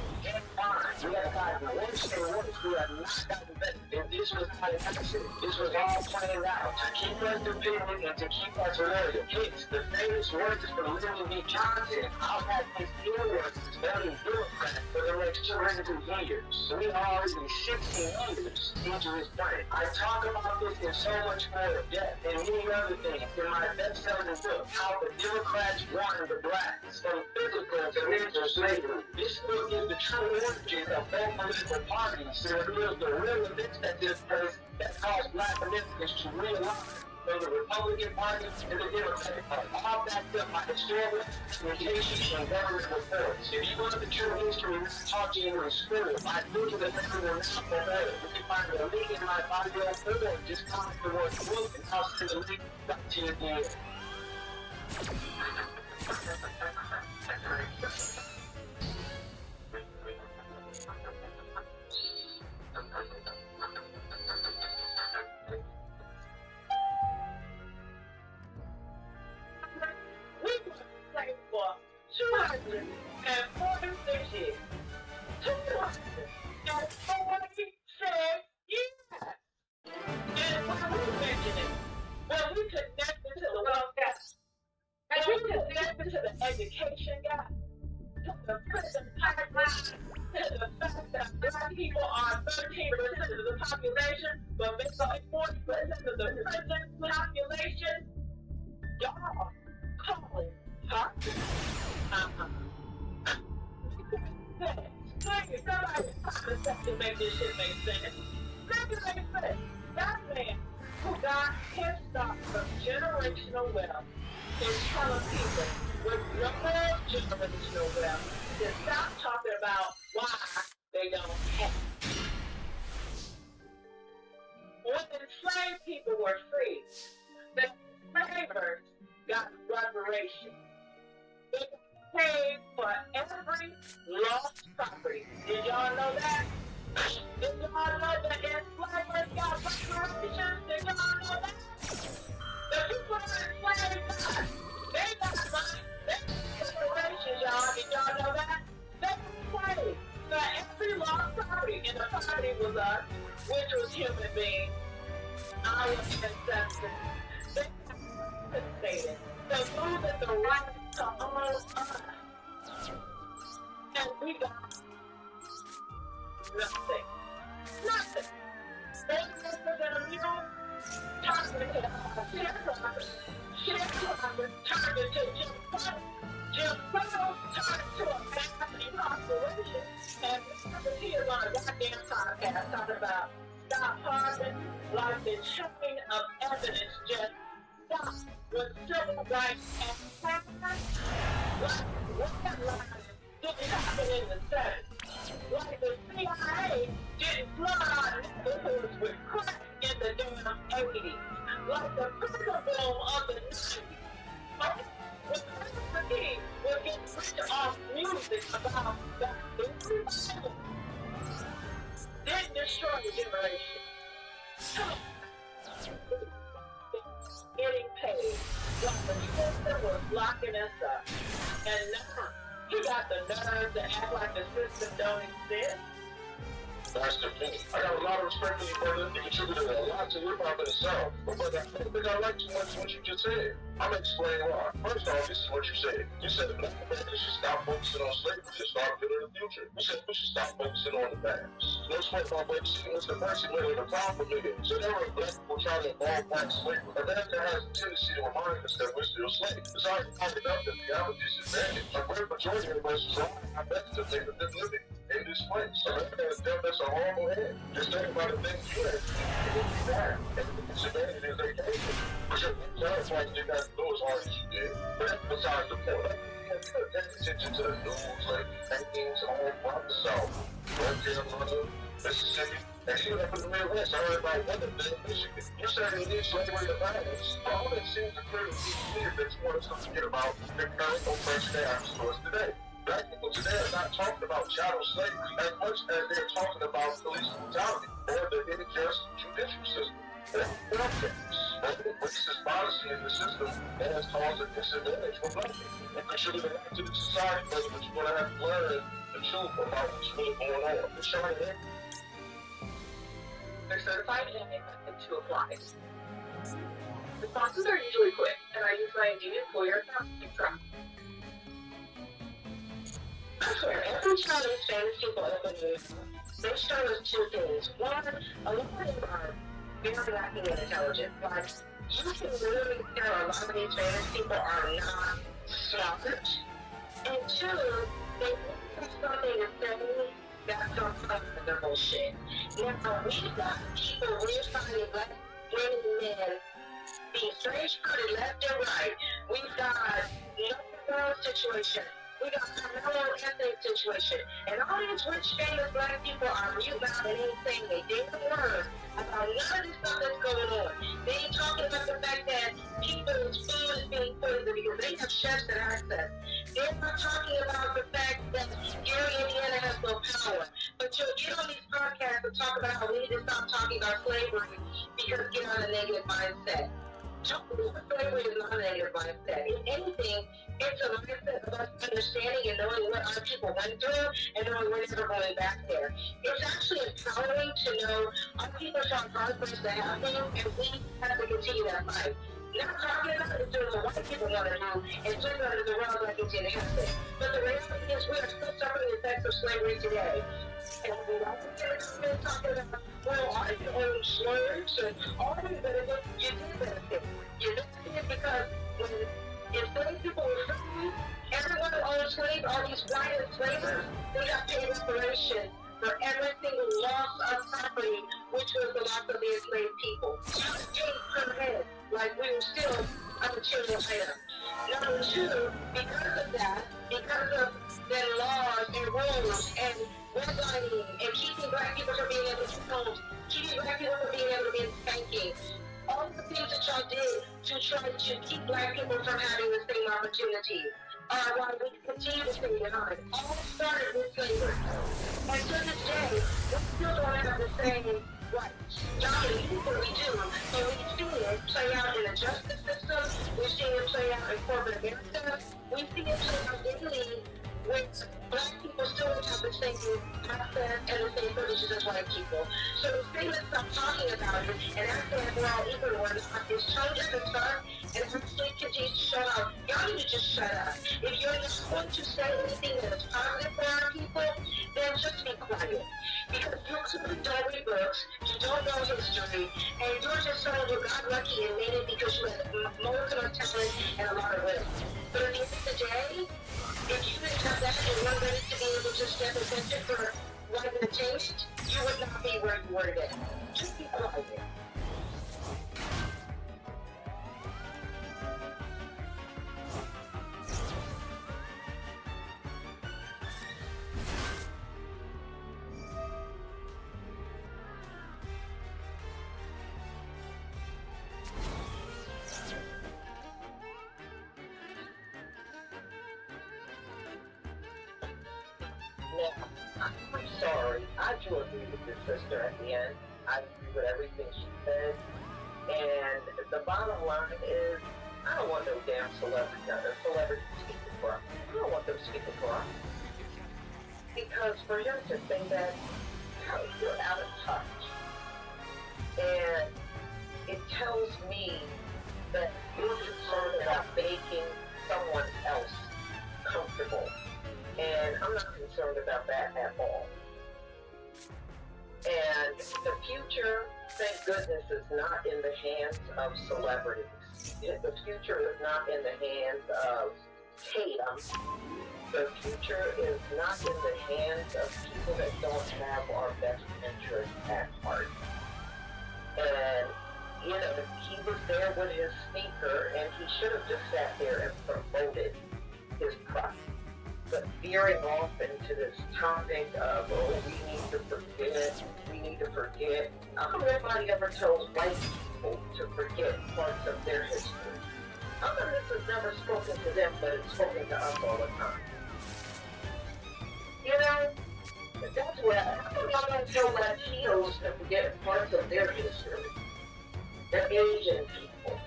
line. We have gotten worse and worse. We have not gotten better. And this was not an accident. This was all planned out to keep us dependent and to keep us loyal. Hence, the famous words from Lyndon B. Johnson, I'll have these earworks studying Democrat for the next 200 years. We are already 60 years into this plan. I talk about this in so much more depth and many other things in my best-selling book, How the Democrats Won the Blacks, from physical to mental slavery. This book is the true origin of both political parties and reveals the real events that took place that caused black Americans to realign from the Republican Party and the Democratic Party, all backed up by historical documentation and government reports. If you want the true history we taught you in school, I think of the paper will not prevail. You can find the link in my bio or just comment the word book and I'll send the link back to you at the end. For 246 years. 246 years. And when we mention it, when we connect it to the wealth gap, and we connect it to the education gap, to the prison pipeline, to the fact that black people are 13% of the population, but make up 40% of the prison population, y'all calling. Huh? Somebody to make this shit make sense. Make it make sense. That man who got his stock from generational wealth is telling people with no generational wealth to stop talking about why they don't have. When enslaved people were free, the enslavers got reparations. They paid for every lost property. Did y'all know that? Did y'all know that enslavers got reparations? Did y'all know that? The people that enslaved died. They got money. They got reparations, y'all. Did y'all know that? They paid for every lost property. And the property was us, which was human beings. Our ancestors. They compensated. So losing the right to own us. And we got nothing. Nothing. They live in a mule, turned into sharecroppers. Sharecroppers turned into Jim Crow. Jim Crow turned to a mass incarceration. And Mr. T is on a goddamn podcast talking about stop harming, like the chain of evidence just stopped. With civil rights and taxes, like what didn't happen in the 70s. Like the CIA didn't flood our neighborhoods with crack in the damn 80s. Like the prison boom of the 90s. Like when Mr. King was getting rich off music about that revival didn't destroy the generation. Getting paid while the system was locking us up. And now he got the nerve to act like the system don't exist. That's the thing. I got a lot of respect for you, brother. You contributed a lot to hip-hop in itself. But brother, I don't think I like too much what you just said. I'm going to explain why. First off, this is what you said. You said that black Americans should stop focusing on slavery and start building the future. You said we should stop focusing on the past. No sweat my Black City was the first thing with the problem million. So there were black people trying to involve black slavery. America has a tendency to remind us that we're still slaves. It's already hard enough that we have a disadvantage. A great majority of us try our best to think of them living in this place. America has dealt us a horrible hand. Just think about the things you had to do and the disadvantages they gave you. But your clarified did not go as hard as you did. But that's besides the point. You have to pay attention to the news, like things all about the South. Mississippi, and she was up in the Midwest. I heard about one of them, Michigan. You're saying you need slavery to violence. All that seems to clearly be clear that you want us to forget about the current oppression that happens to us today. Black people today are not talking about chattel slavery as much as they're talking about police brutality or the unjust judicial system. Or the racist policy in the system that has caused a disadvantage for black people. And contributing to the society, but you're going to have to learn the truth about what's really going on. It's showing it. They're certified and expected to apply. Responses are usually quick, and I use my Indeed employer account to keep track. I swear, every time these famous people open news, they show us two things. One, a lot of them are very lacking in intelligence. Like, you can literally tell a lot of these famous people are not smart. And two, they have something to say that's on top of their bullshit. Now, we've got people, we're finding black women and men being strange-footed left and right. We've got no situation. We got a Carmelo ethnic situation. And all these rich, famous black people are mute out and ain't saying a damn word about none of this stuff that's going on. They ain't talking about the fact that people's food is being poisoned because they have chefs and access. They're not talking about the fact that Gary, Indiana has no power. But you'll get on these podcasts and talk about how we need to stop talking about slavery because get on a negative mindset. Talking about slavery is not a negative mindset. If anything, it's a mindset of us understanding and knowing what our people went through and knowing we're never going back there. It's actually empowering to know our people fought hard for us to happen and we have to continue that fight. Not talking about it doing what white people want to do and sweep under the rug like it didn't happen. But the reality is we are still suffering the effects of slavery today. And we don't get talking about, well, I own slaves and all these benefits. You did benefit. You benefited because when enslaved people were free, everyone who owned slaves, all these white enslavers, they got paid reparation for every single loss of property, which was the loss of the enslaved people. You were paid per head, like we were still a material item. Number two, because of that, because of their laws and rules and redlining and keeping black people from being able to homes, keeping black people from being able to get banking, all the things that y'all did to try to keep black people from having the same opportunities are why we continue to stay behind. All started with slavery. And to this day, we still don't have the same rights. Y'all can use what we do, but we've seen it play out in the justice system, we've seen it play out in corporate America, we've seen it play out daily with black people still have the same access and the same privileges as white people. So the thing let's stop talking about it and acting like we're all equal or not is tone deaf and start and actually continue to shut up. Y'all need to just shut up. If you're not going to say anything that is positive for our people, then just be quiet. Because you clearly don't read books, you don't know history, and you're just someone who got lucky and made it because you had molecular talent and a lot of wisdom. But at the end of the day, if you didn't have that and weren't ready to be able to step attention for what it changed, you would not be where you were today. Just be quiet. Now, I'm sorry. I do agree with your sister at the end. I agree with everything she said. And the bottom line is, I don't want no damn celebrity speaking for us. I don't want them speaking for us. Because for him to say that, you're out of touch. And it tells me that you're concerned about making someone else comfortable. And I'm not concerned about that at all. And the future, thank goodness, is not in the hands of celebrities. The future is not in the hands of Tatum. The future is not in the hands of people that don't have our best interests at heart. And, you know, he was there with his speaker, and he should have just sat there and promoted his product. But veering off into this topic of, oh, we need to forget. How come nobody ever tells white people to forget parts of their history? How come this has never spoken to them, but it's spoken to us all the time? You know, that's what, how come y'all don't tell Latinos to forget parts of their history? They're Asian people.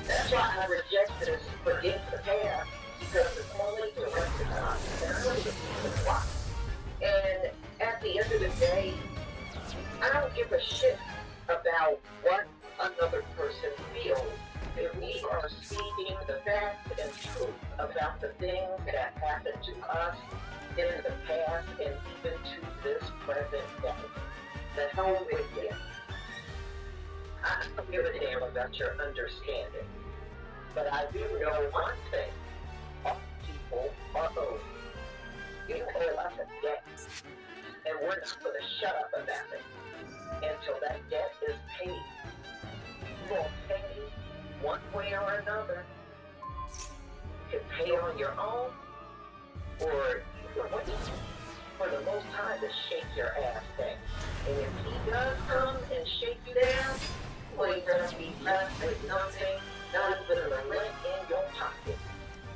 That's why I reject this forget the past, because it's only directed to us. That's really the reason why. And at the end of the day, I don't give a shit about what another person feels. If we are speaking the facts and truth about the things that happened to us in the past and even to this present day, the hell with it. I don't give a damn about your understanding. But I do know one thing. All people are owed. You owe us a debt. And we're not going to shut up about it until that debt is paid. You will pay one way or another. You can pay on your own, or you can wait for the Most High to shake your ass down. And if He does come and shake you down, you ain't going to be left with nothing, not even a lint in your pocket.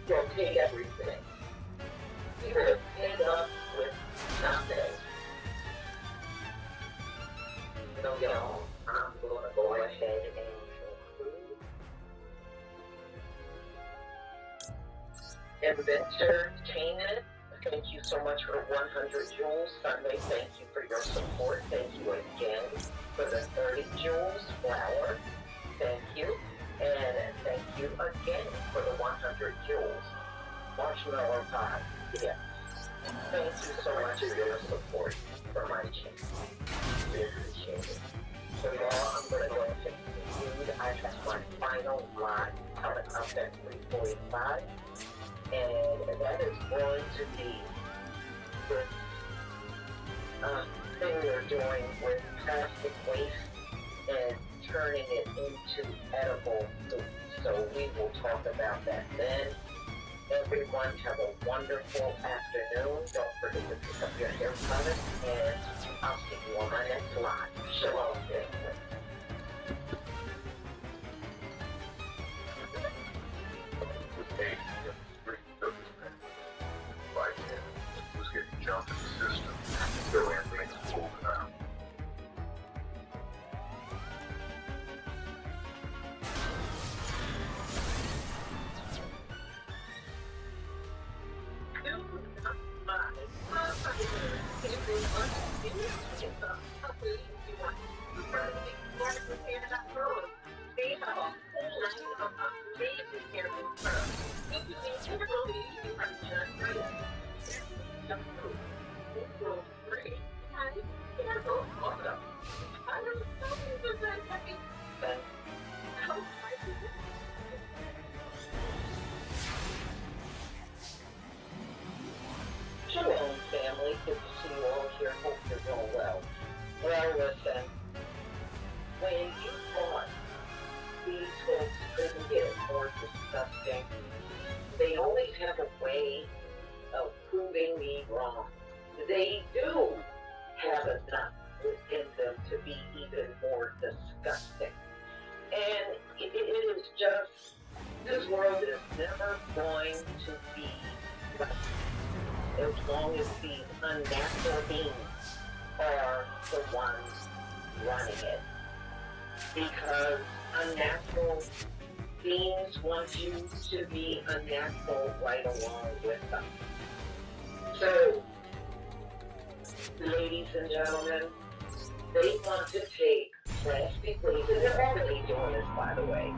You'll pay everything. You will end up with nothing. So, y'all, I'm going to go ahead and conclude. Inventor Kanan, thank you so much for 100 jewels. Sunday, thank you for your support. Thank you again for the 30 jewels. Flower, thank you. And thank you again for the 100 jewels. Marshmallow Pie, yes. Thank you so much for your support for my channel. We appreciate it. So y'all, I'm going to go ahead and conclude. I have my final live coming up at 3:45. And that is going to be this thing we're doing with plastic waste and turning it into edible food. So we will talk about that then. Everyone have a wonderful afternoon. Don't forget to pick up your hair product, and I'll see you on my next live. Shalom, family. Was getting jumped in the system. So Anthony pulled it out. Shalom, family. Good to see you all here. Hope you're doing well. Well, listen, when you thought these folks couldn't get more disgusting, they always have a way of proving me wrong. They do have enough within them to be even more disgusting. And it is just, this world is never going to be right as long as these unnatural beings are the ones running it. Because unnatural beings want you to be unnatural right along with them. So, ladies and gentlemen, they want to take plastic waste, and they're already doing this, by the way,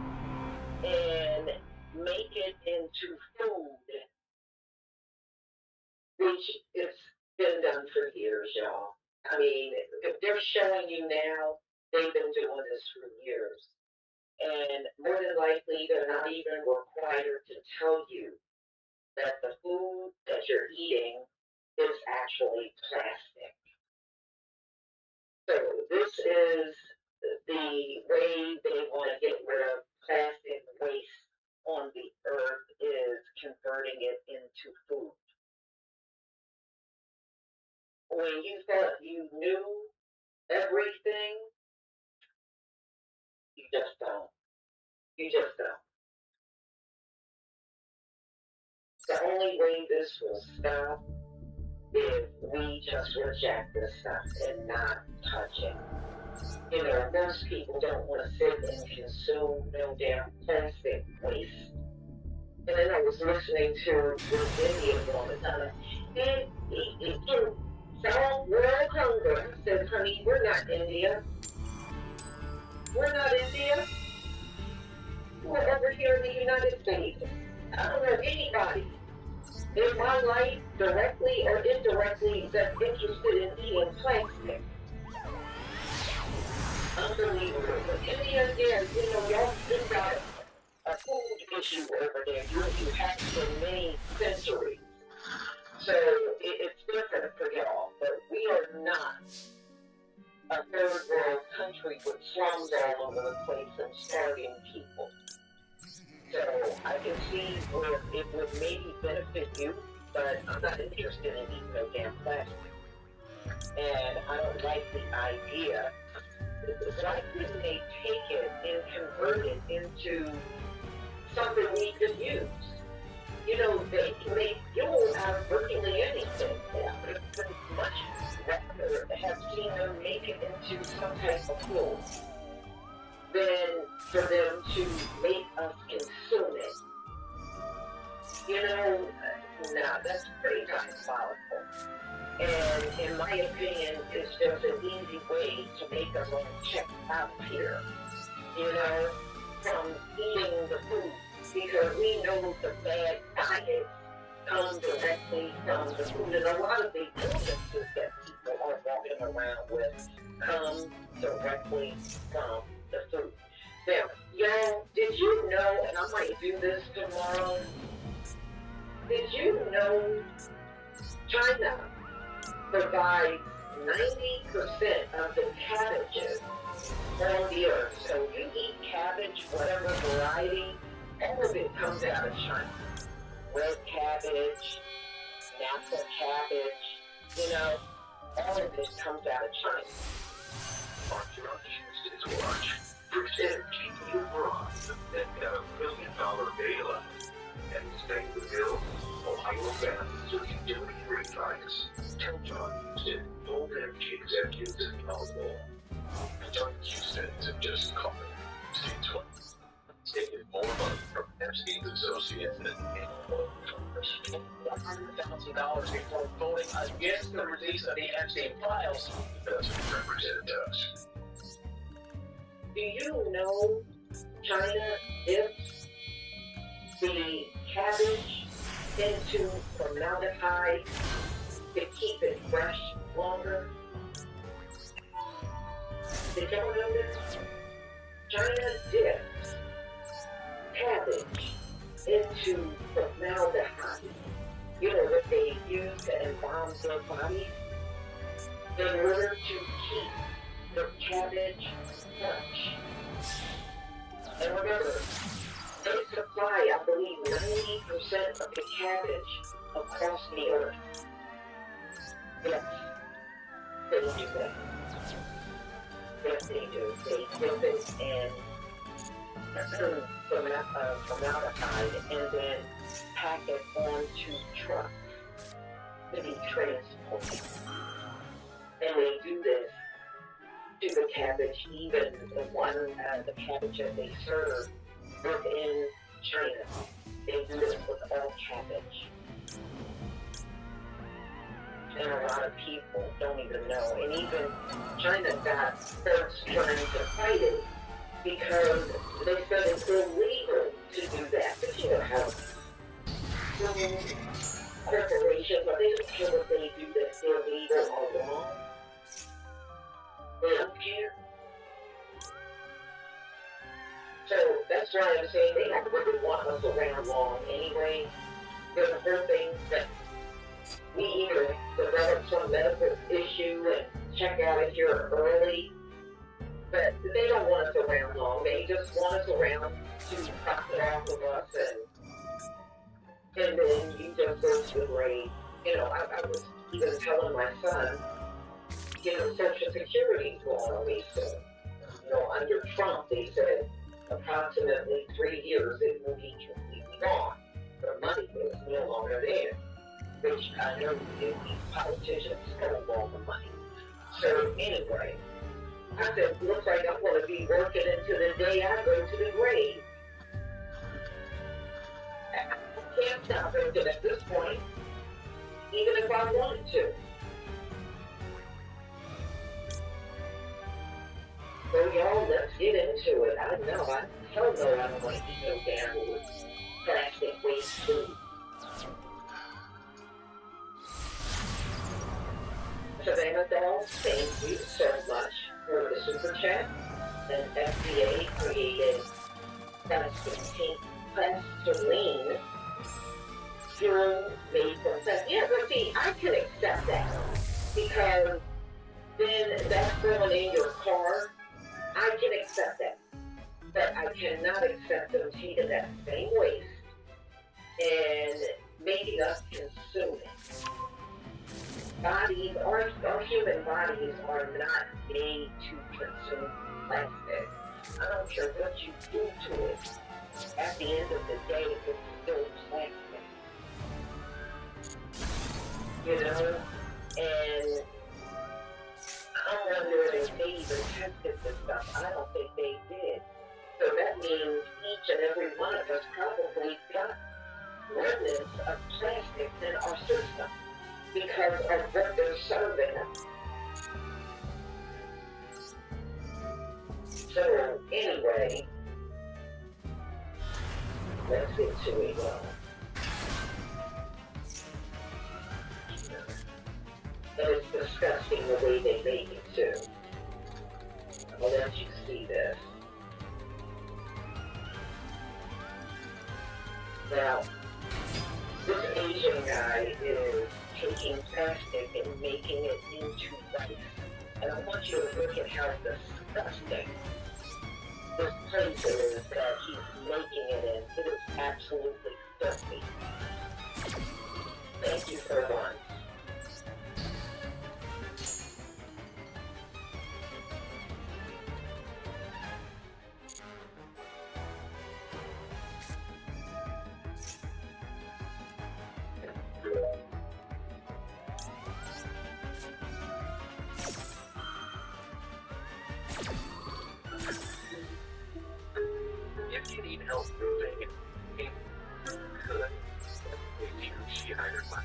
and make it into food, which has been done for years, y'all. I mean, if they're showing you now, they've been doing this for years. And more than likely, they're not even required to tell you that the food that you're eating is actually plastic. So this is the way they want to get rid of plastic waste on the earth is converting it into food. When you thought you knew everything, you just don't. You just don't. The only way this will stop is we just reject this stuff and not touch it. You know, most people don't want to sit and consume no damn plastic waste. And then I was listening to this Indian woman, it can solve world hunger. I said, honey, we're not India. We're not India. We're over here in the United States. I don't know anybody in my life, directly or indirectly, that's interested in eating plastic. Unbelievable. But India, yeah, you know, y'all still got a food issue over there. You have for many centuries. So it's different for y'all. But we are not a third world country with slums all over the place and starving people. So I can see where it would maybe benefit you, but I'm not interested in eating no damn plastic. And I don't like the idea. Why couldn't they take it and convert it into something we could use? You know, they can make fuel out of virtually anything. Yeah, but it's much rather have seen them make it into some type of fuel than for them to make us consume it. You know, nah, that's pretty diabolical. And in my opinion, it's just an easy way to make us all check out here, you know, from eating the food. Because we know the bad diets come directly from the food. And a lot of the illnesses that people are walking around with come directly from the food. Now, y'all, did you know, and I might do this tomorrow, did you know China provides 90% of the cabbages on the earth? So you eat cabbage, whatever variety, all of it comes out of China. Red cabbage, Napa cabbage, you know, all of this comes out of China. Watch your Houston's watch. Instead of keeping you abroad, they've got $1 billion bailout. And staying the bill, Ohio families are duty-free flights. Tell John Houston, all energy executives in Powerball. John Houston's have just called it. States one. Taking more money from Epstein's associates than anyone $100,000 before voting against the release of the Epstein files. That's what Representative does. Do you know China dips the cabbage into formaldehyde to keep it fresh longer? Did y'all know this? China dips cabbage into formaldehyde. You know what they use to embalm their bodies? In order to keep the cabbage fresh. And remember, they supply, I believe, 90% of the cabbage across the earth. Yes, they do that. Yes, they do. They dip it in formaldehyde and then pack it onto trucks to be transported. And they do this to the cabbage, even the cabbage that they serve within China. They do this with all cabbage. And a lot of people don't even know. And even China got folks trying to fight it because they said it's illegal to do that. But you know how corporations, they don't care what they do that's illegal or wrong. They don't care. So that's why I'm saying they don't really want us around long anyway. There's a whole thing that we either develop some medical issue and check out of here early, But they don't want us around long. They just want us around to profit off of us, and then you just go to the grave. You know, I was even telling my son, you know, Social Security is going away soon. You know, under Trump, they said approximately 3 years it will be completely gone. The money is no longer there, which I know these politicians stole all the money. So anyway, I said, looks like I'm going to be working until the day I go to the grave. I can't stop working at this point, even if I wanted to. So y'all, let's get into it. I know, hell no, I don't want to eat no damn plastic waste food. Savannah Doll, thank you so much for the super chat. And FDA created plastoline fuel made from plastic. Yeah, but see, I can accept that because then that's going in your car. I can accept that, but I cannot accept them taking that same waste and making us consume it. Bodies, our human bodies are not made to consume plastic. I don't care what you do to it. At the end of the day, it's still plastic. You know? And I'm wondering if they even tested this stuff. I don't think they did. So that means each and every one of us probably got remnants of plastic in our system because of what they're serving us. So anyway, let's get to it, y'all. And it's disgusting the way they make it too. I'll let you see this. Now, this Asian guy is taking plastic and making it into rice. And I want you to look at how disgusting this place is that he's making it in. It is absolutely filthy. Thank you for one. If you need help moving, it could. She hired my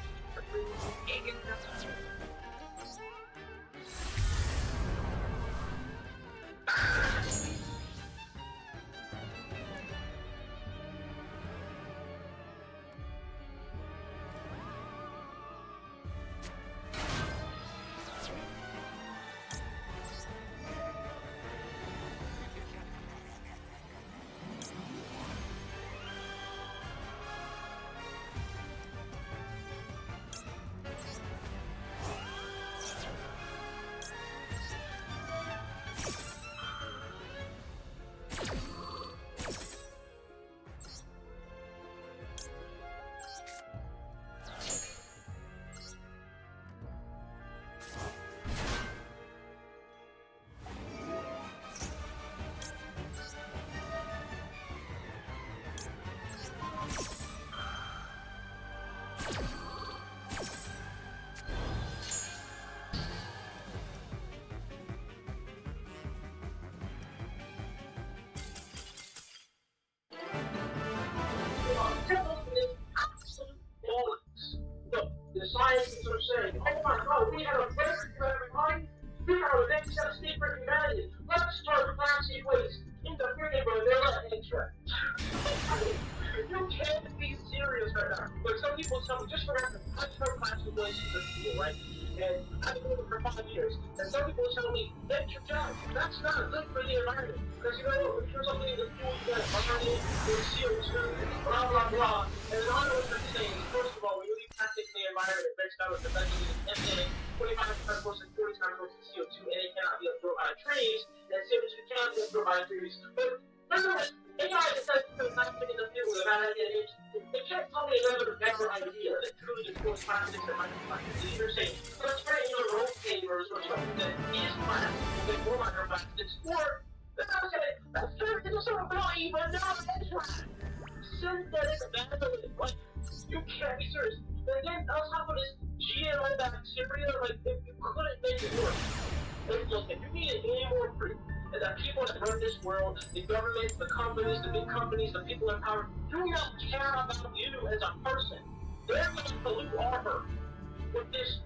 scientists are saying, oh my god, we have a breakthrough, everybody. We are the next step for humanity. Let's turn plastic waste into freaking vanilla extract. You can't be serious right now. But some people tell me, just remember, I turn plastic waste into fuel, right? And I've been doing it for 5 years. And some people tell me, that's your job. That's not good for the environment. Because you know, if you're something that fuels that burning with CO2, blah, blah, blah. And all I know what they're saying is, first of all, when you leave plastic in the environment, it breaks down with the methane, 25% worse than 40 times worse than CO2, and it cannot be absorbed by trees. And CO2 have to provide theories. But remember, AI decides to not think in the field with a bad idea. They can't tell me another better idea that truly just goes plastics and microplastics. They either say, let's turn it into road pavers or something that is plastic, and more microplastics, or let's turn it into something not even non-extract. Synthetic vanillin. Like, you can't be serious. And then on top of this GMO bacteria, like, if you couldn't make it work. Look, if you need it any more proof, and that people that run this world, the government, the companies, the big companies, the people in power, do not care about you as a person. They're going to pollute our earth with this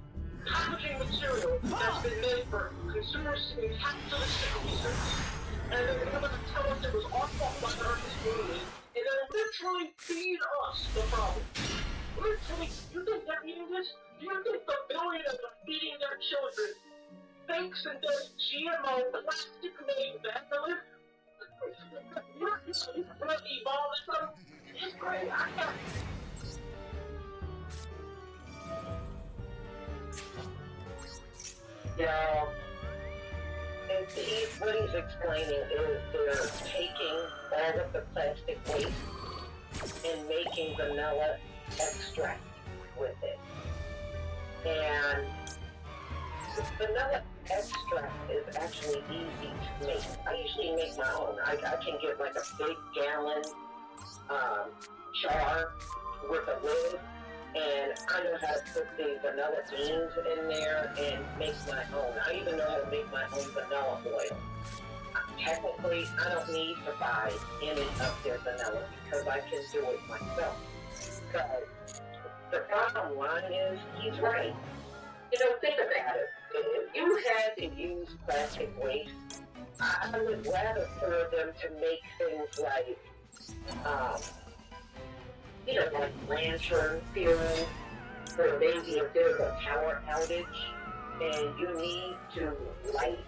packaging material that's been made for consumers in capitalistic reasons. And then they're going to tell us it was our fault why the earth is polluted, and then literally feed us the problem. Literally, you think they're eating this? Do you think the billionaires are feeding their children fake synthetic GMO plastic-made vanillin? You're gonna evolve this from. It's great. I can't. Yeah. And what he's explaining is they're taking all of the plastic waste and making vanilla extract with it. And vanilla extract is actually easy to make. I usually make my own. I can get like a big gallon jar with a lid, and I know how to put the vanilla beans in there and make my own. I even know how to make my own vanilla oil. Technically, I don't need to buy any of their vanilla because I can do it myself. Because the bottom line is, he's right. You know, think about it. If you had to use plastic waste, I would rather for them to make things like, you know, like lantern fuel, or maybe if there's a power outage and you need to light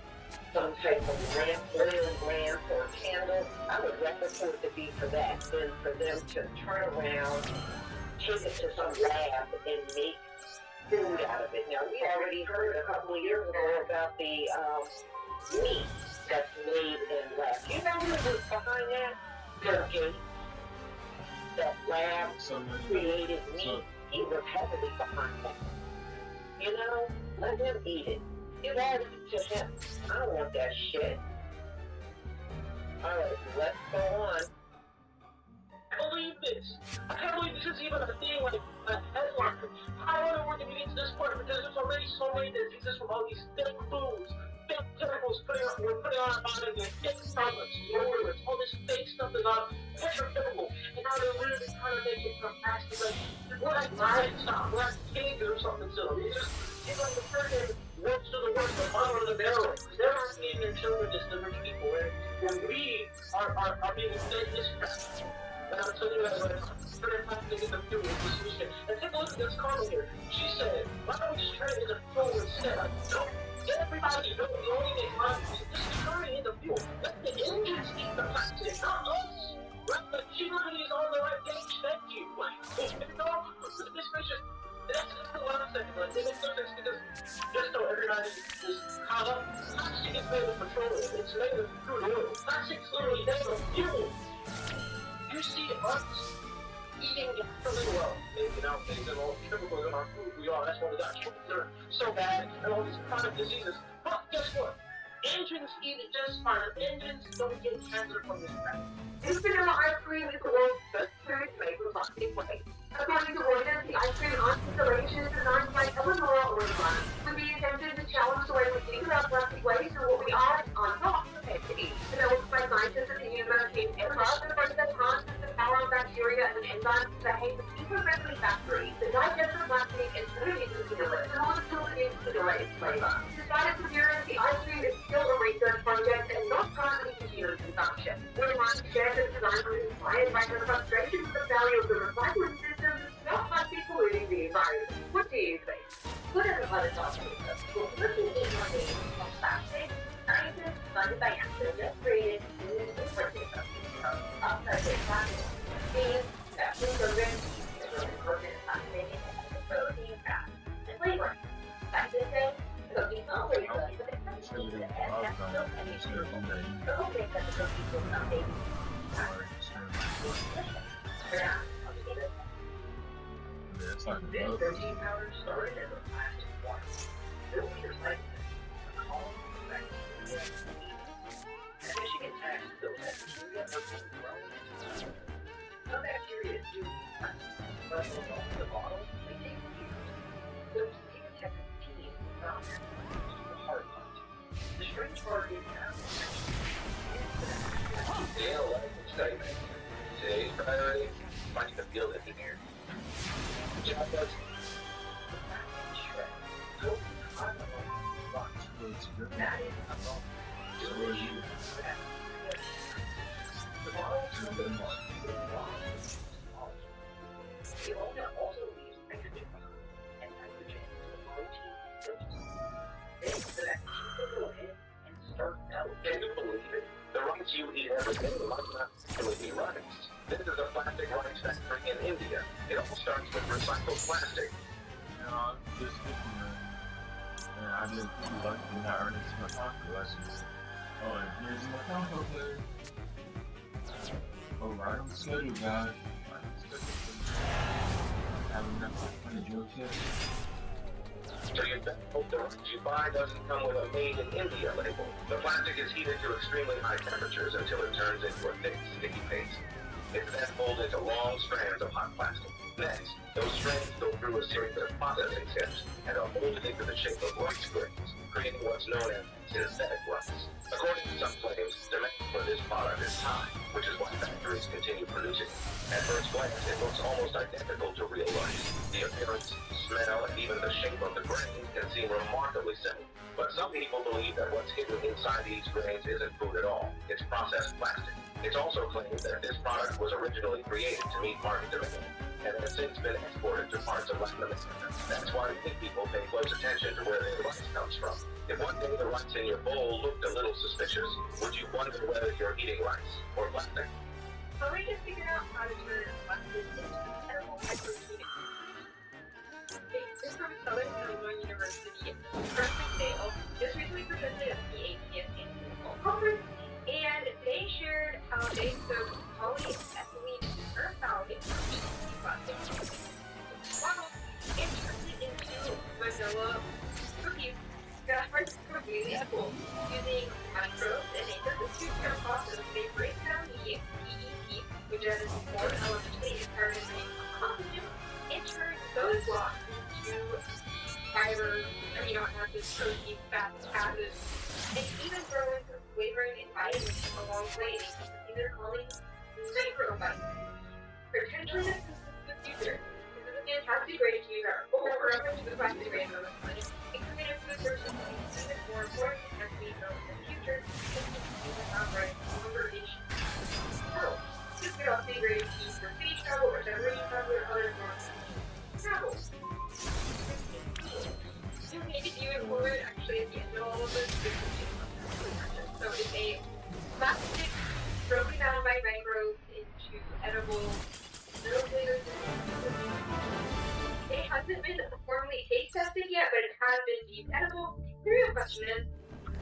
some type of lamp, oil lamp or candle, I would rather for it to be for that than for them to turn around, take it to some lab and make food out of it. Now, we already heard a couple of years ago about the meat that's made in labs. You know who was behind that? Bill Gates. That lab created meat. He was heavily behind that. You know, let him eat it. Give all of it to him. I don't want that shit. Alright, let's go on. I believe this. I can't believe this is even a thing, like a headline. I don't know where to get into this part because there's already so many diseases from all these fake foods, fake chemicals we're putting on our bodies, and fake supplements, deodorants, all this fake stuff is on petrochemical, and now they're really trying to make it from plastic. Like, we're like livestock, we're like pigs or something silly. It's like the person works to the work, the bottom of the barrel, because they're not feeding their children just the rich people, and we are being fed this crap. And I'm telling you that, like, certain plastic in the fuel is the solution. And take a look at this comment here. She said, why don't we just turn it into fuel instead? Like, don't get everybody, don't we only make money. Just turn it into fuel. Let the engines eat the plastic, not us. Right? Like, she literally is on the right page. Thank you. Like, you know, this bitch just, that's what I'm saying. Like, it makes no sense because just so everybody is caught up, plastic is made of petroleum. It's made of crude oil. Plastic's literally made of fuel. You see us eating gasoline, well, maybe nowadays and all the chemicals in our food we are, that's why we got cancer so bad and all these chronic diseases. But guess what? Engines eat it just fine. Engines don't get cancer from this crap. This vanilla ice cream is the world's best food made from plastic waste. According to Reuters, the ice cream installation is designed by Eleanor Orban with the intention to challenge the way we think about plastic waste and what we are on top prepared to eat. Developed by scientists at the University of Edinburgh, the process harnesses the power of bacteria and enzymes to behave as eco-friendly factories that digest the plastic and turn it into vanilla in order to produce vanilla its flavor. Despite its appearance, the ice cream is still a research project and not currently consumer consumption. Orban shared that the design was inspired by the frustration with the failure of the recycling system. Not plastic polluting the environment. What do you think? What are the other topics of looking at money of plastic? Scientists funded by NASA just created new printing of plastic plastic. These testing programs use important plastic and protein fat and flavor. Scientists say cooking always does, but it comes to and has so many it's gonna do that. The hope is that the cookies will someday be Or it's gonna yeah, I'll just leave it. yeah, it's like This a protein powder started as a plastic water. Built to recycle it. A colony of bacteria and yeast. And Michigan Tech, those bacteria are being grown into plastic. Some bacteria do plastic, but along the bottle, they take years. So Michigan Tech's team found their answers to the hard part. The strange part is now Dale License Statement. Today's priority, finding the field engineer. Job does so I'm a lot. it's good. That is a lot. So are you. The bottle comes in one. The ammonia also leaves nitrogen behind, and nitrogen is the protein synthesis. Then the bacteria go ahead and start developing. Can you believe it? The rice you eat every day might not actually be rice. This is a plastic rice factory in India. It all starts with recycled plastic. You know, just thinking, man, I didn't feel like not earning my taco lessons. Oh, and here's my taco player. Oh, right on the schedule, guys. Right on the schedule. Haven't got my funny jokes yet. So you better hope the rice you buy doesn't come with a made in India label. The plastic is heated to extremely high temperatures until it turns into a thick, sticky paste. It's then folded into long strands of hot plastic. Next, those strands go through a series of processing steps and are molded into the shape of rice grains, creating what's known as synthetic rice. According to some claims, demand for this product is high, which is why factories continue producing it. At first glance, it looks almost identical to real rice. The appearance, smell, and even the shape of the grains can seem remarkably similar. But some people believe that what's hidden inside these grains isn't food at all. It's processed plastic. It's also claimed that this product was originally created to meet market demand and has since been exported to parts of Latin America. That's why many people pay close attention to where their rice comes from. If one day the rice in your bowl looked a little suspicious, would you wonder whether you're eating rice or plastic? So we just figured out how to turn plastic into edible high-protein. This is from Southern Illinois University. Preston Dale just recently presented at the ATS annual conference, and they shared how they took polyethylene terephthalate plastic bottles and turned it into vanilla cookies. Cookies edible using microbes and a two-step process. They break down the PET, which is more elementally is part of the oxygen, and turn those blocks into fibers, amino acids, protein, fats, acids, and even throw in some flavoring and vitamins along the way. These are calling microvitamins. Potentially this is the future. This is a fantastic way to use our over-reference to the plastic waste on this planet. Incremental food sources will be even more important as we go in the future. This is our conversation. So, just get off the great keys for space travel or submarine travel or other forms of travel. So maybe do it forward actually at the end of all of this. So it's a plastic broken down by microbes into edible little flavors. It hasn't been formally taste tested yet, but it has been deemed edible. The real question is,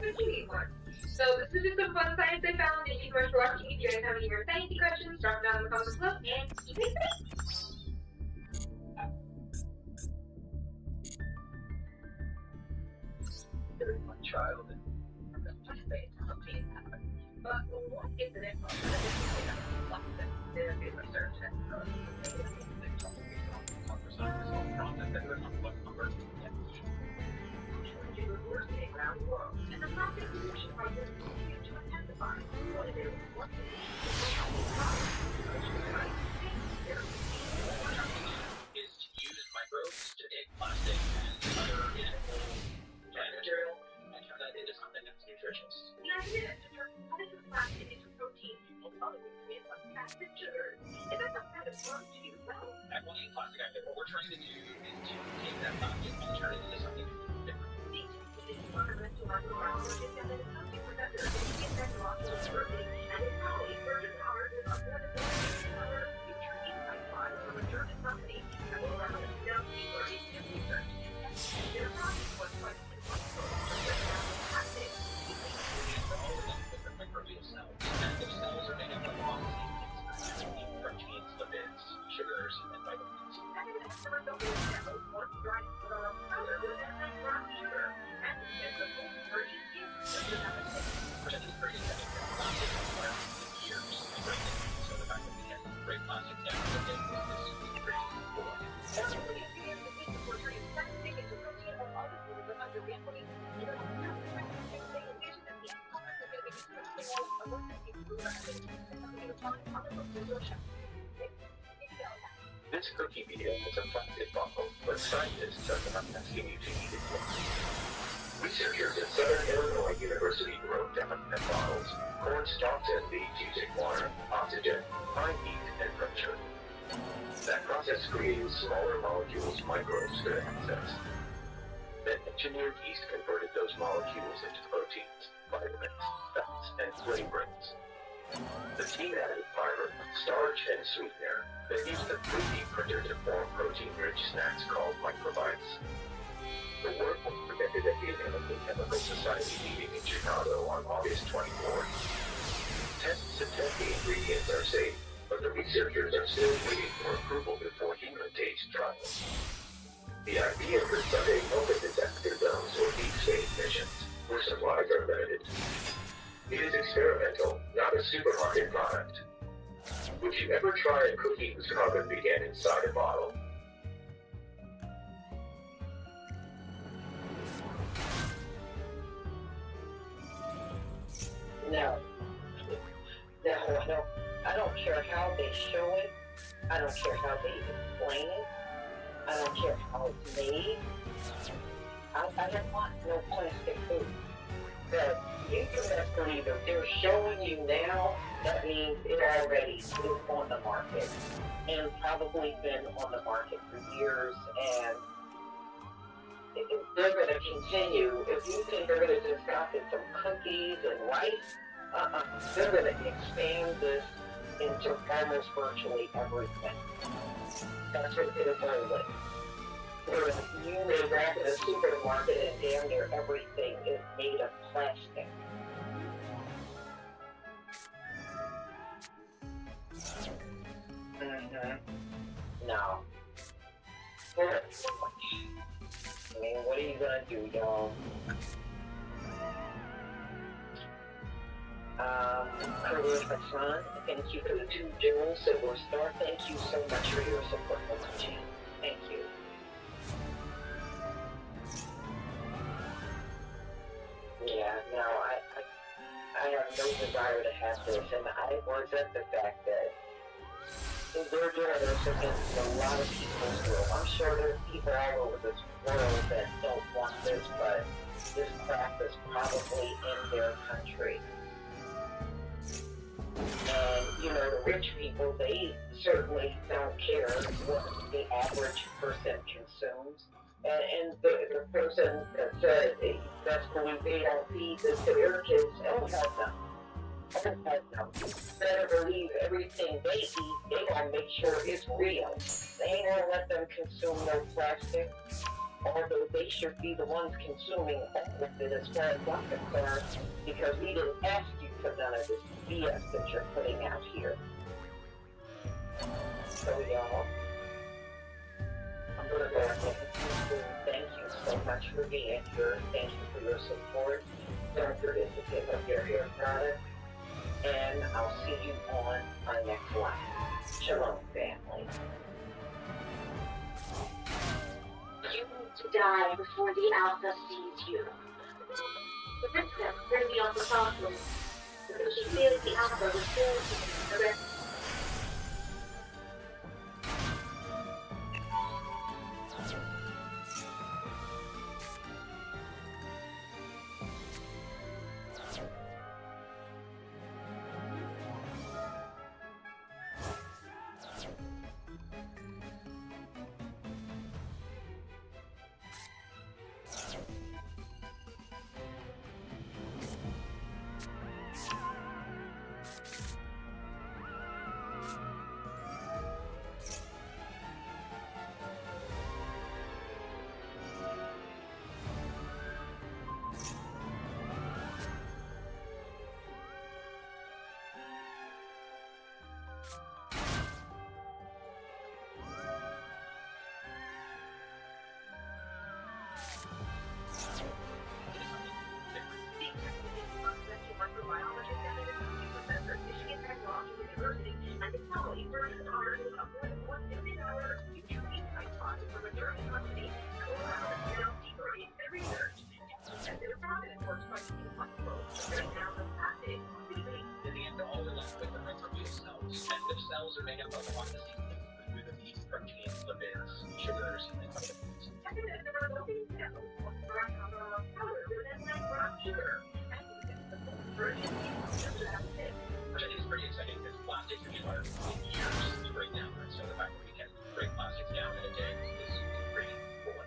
would you eat one? So this is just some fun science I found. Thank you so much for watching. If you guys have any more sciencey questions, drop them down in the comments below, and keep it safe. My child and just say something happened. But what if the next one there is a research and around the world, and the plastic pollution crisis continues to intensify. What if it was is to use microbes to take plastic and other inedible plant material and turn that into something that's nutritious. The idea is to turn plastic plastic into protein and other nutrients like fat and sugar. Is that some kind of work to do well? At one plastic, what we're trying to do is to take that plastic This cookie media is a plastic bottle, but scientists are not asking you to eat it yet. Researchers at Southern Illinois University broke down in bottles corn stalks and leaves using water, oxygen, high heat, and pressure. That process created smaller molecules microbes could access. Then engineered yeast converted those molecules into proteins, vitamins, fats, and flavorings. The team added fiber, starch, and sweetener, then used the 3D printer to form protein-rich snacks called microbites. The work was presented at the American Chemical Society meeting in Chicago on August 24th. Tests to test the ingredients are safe, but the researchers are still waiting for approval before human taste trials. The idea for Sunday open disaster zones or deep space missions, where supplies are limited. It is experimental, not a supermarket product. Would you ever try a cookie whose carbon began inside a bottle? No. No, I don't care how they show it. I don't care how they explain it. I don't care how it's made. I don't want no plastic food. But you can best believe if they're showing you now, that means it already is on the market. And probably been on the market for years, and they're going to continue. If you think they're going to just stop at some cookies and rice, they're going to expand this into almost virtually everything. That's what it is all with. Whereas you may grab in a supermarket and damn near everything is made of plastic. No. I mean, what are you gonna do, y'all? Career Hassan, thank you for the 2 jewels, Silver Star. Thank you so much for your support, G. Thank you. Yeah, no, I have no desire to have this, and I resent the fact that they're doing this against a lot of people's will. I'm sure there's people all over this world that don't want this, but this crap is probably in their country. And, you know, the rich people, they certainly don't care what the average person consumes. And the person that said that's believe they don't feed this to their kids, oh, hell no. Oh, hell no. Better believe everything they eat, they gotta make sure it's real. They ain't gonna let them consume no plastic. Although they should be the ones consuming all of it as far as I'm concerned, because we didn't ask you for none of this BS that you're putting out here. So y'all, I'm gonna go ahead and conclude. Thank you so much for being here. Thank you for your support. Don't forget to pick up your hair product. And I'll see you on our next live. Shalom, family. You need to die before the Alpha sees you. The princess bring me on the castle, because she feels the Alpha was forced to the rest. Sensitive cells are made up of a lot of these proteins, lipids, sugars, and things like that. Which I think is pretty exciting because plastics have been learned for years to break down, and so the fact that we can break plastics down in a day is pretty cool.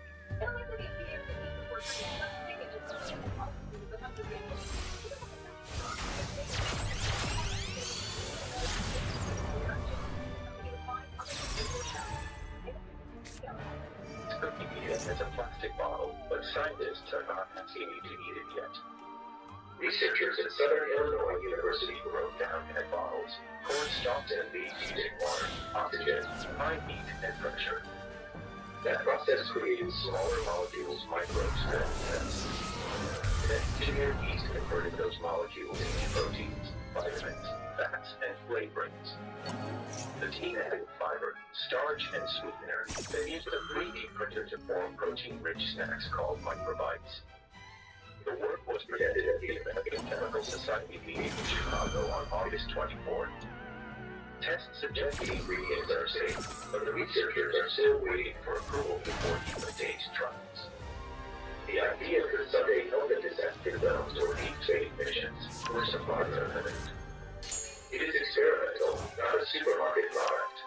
Cooking media is a plastic bottle, but scientists are not asking you to eat it yet. Researchers at Southern Illinois University broke down pet bottles, cornstalks and leaves using water, oxygen, high heat, and pressure. That process created smaller molecules, microbes, and cells. Then engineered yeast converted those molecules into proteins, vitamins, fats, and flavorings. The team added fiber, starch, and sweetener, then used a 3D printer to form protein-rich snacks called microbites. The work was presented at the American Chemical Society meeting in Chicago on August 24th. Tests suggest the ingredients are safe, but the researchers are still waiting for approval before human-based trials. The idea could someday help in disaster zones or deep space missions, where supplies are limited. It is experimental, not a supermarket product.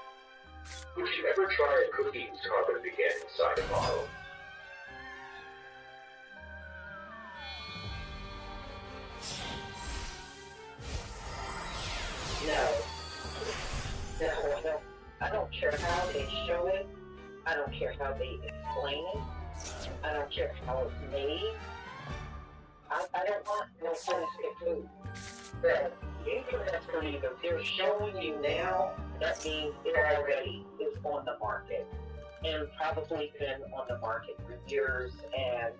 Would you ever try a cookie whose carbon began inside a bottle? No, I don't care how they show it. I don't care how they explain it. I don't care how it's made. I don't want no plastic food. But you can best believe if they're showing you now, that means it already is on the market. And probably been on the market for years, and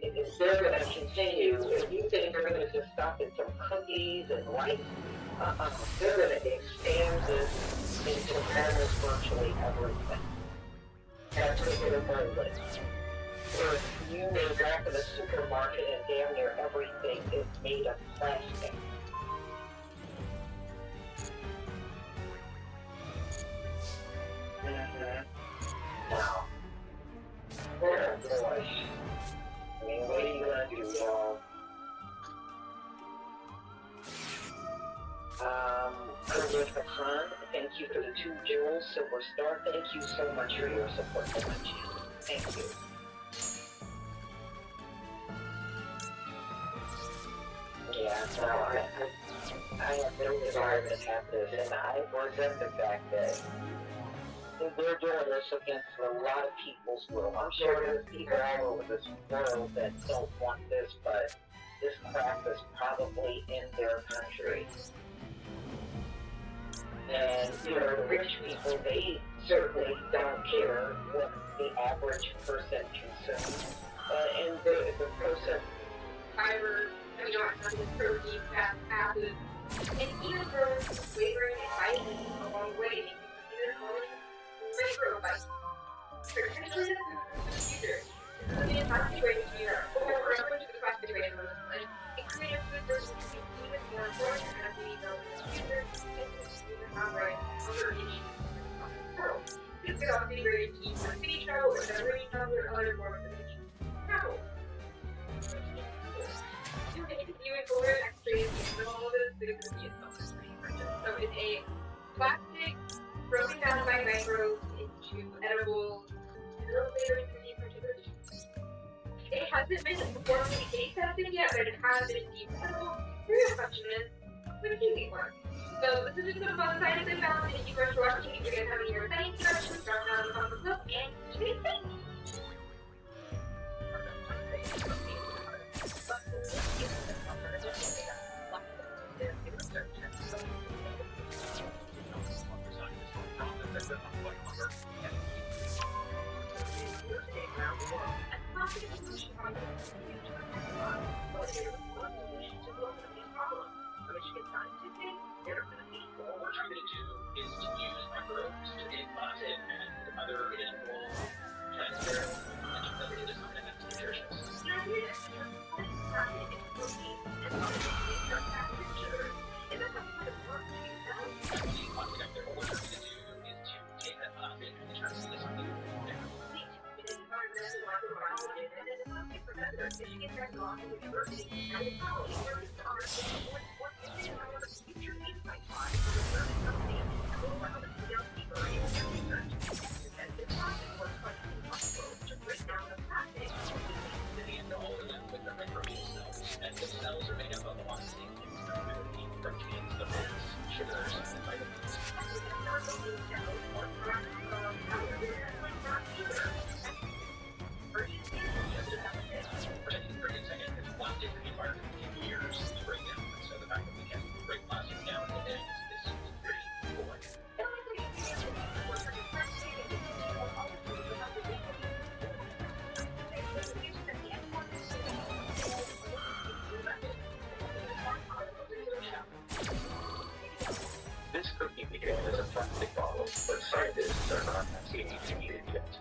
if they're going to continue, if you think they're going to just stop at some cookies and rice, they're going to expand this into almost virtually everything. That's what they're going with. Where you may walk in a supermarket and damn near everything is made of plastic. Now, oh boy. I mean, what are you going to do, y'all? Privilege Hassan, thank you for the 2 jewels, Silver Star. Thank you so much for your support. Thank you. Yeah, so I have no desire to have this, and I resent the fact that they're doing this against a lot of people's will. I'm sure there's people all over this world that don't want this, but this crap is probably in their country. And, you know, the rich people, they certainly don't care what the average person consumes. And the person... Fiber, protein, fat, acids, and even for flavoring and biting along the way, either calling microbites. Potentially, this is the future. This is not situated here, or reference to the class situation on this planet. A creative food version can be even more important as we go in the future, and outright other issues across the world. This could also be very key for space travel or generating travel or other forms of travel. Viewing forward X-rays and all of this, there could be a self-screening purchase. So it's a plastic broken down by microbes into edible flavors and deep purchase. It hasn't been formally taste tested yet, but it has been deep edible. The real question is, what do you think works? So this is just a fun side of the balance. Thank you for watching. If you guys have any other questions, drop down in the comments below and keep it safe. What we're trying to do is to use microbes to make plastic and other edible transparent that we design and that's nutritious. professor at Michigan Technological University and his colleagues worked hard to support $1 million future Yminkai prize for the German company and will allow the CL deeper in their research. The project was funded in microbes to break down the plastic. The end all of them with the microbial cells, and the cells are made up of a lot of things, including proteins, the fats, sugars, and vitamins. Plastic environment in years to break down, so the fact that we can break plastic down in days is pretty cool. This cookie began as a plastic bottle, but scientists are not seeming to eat it yet.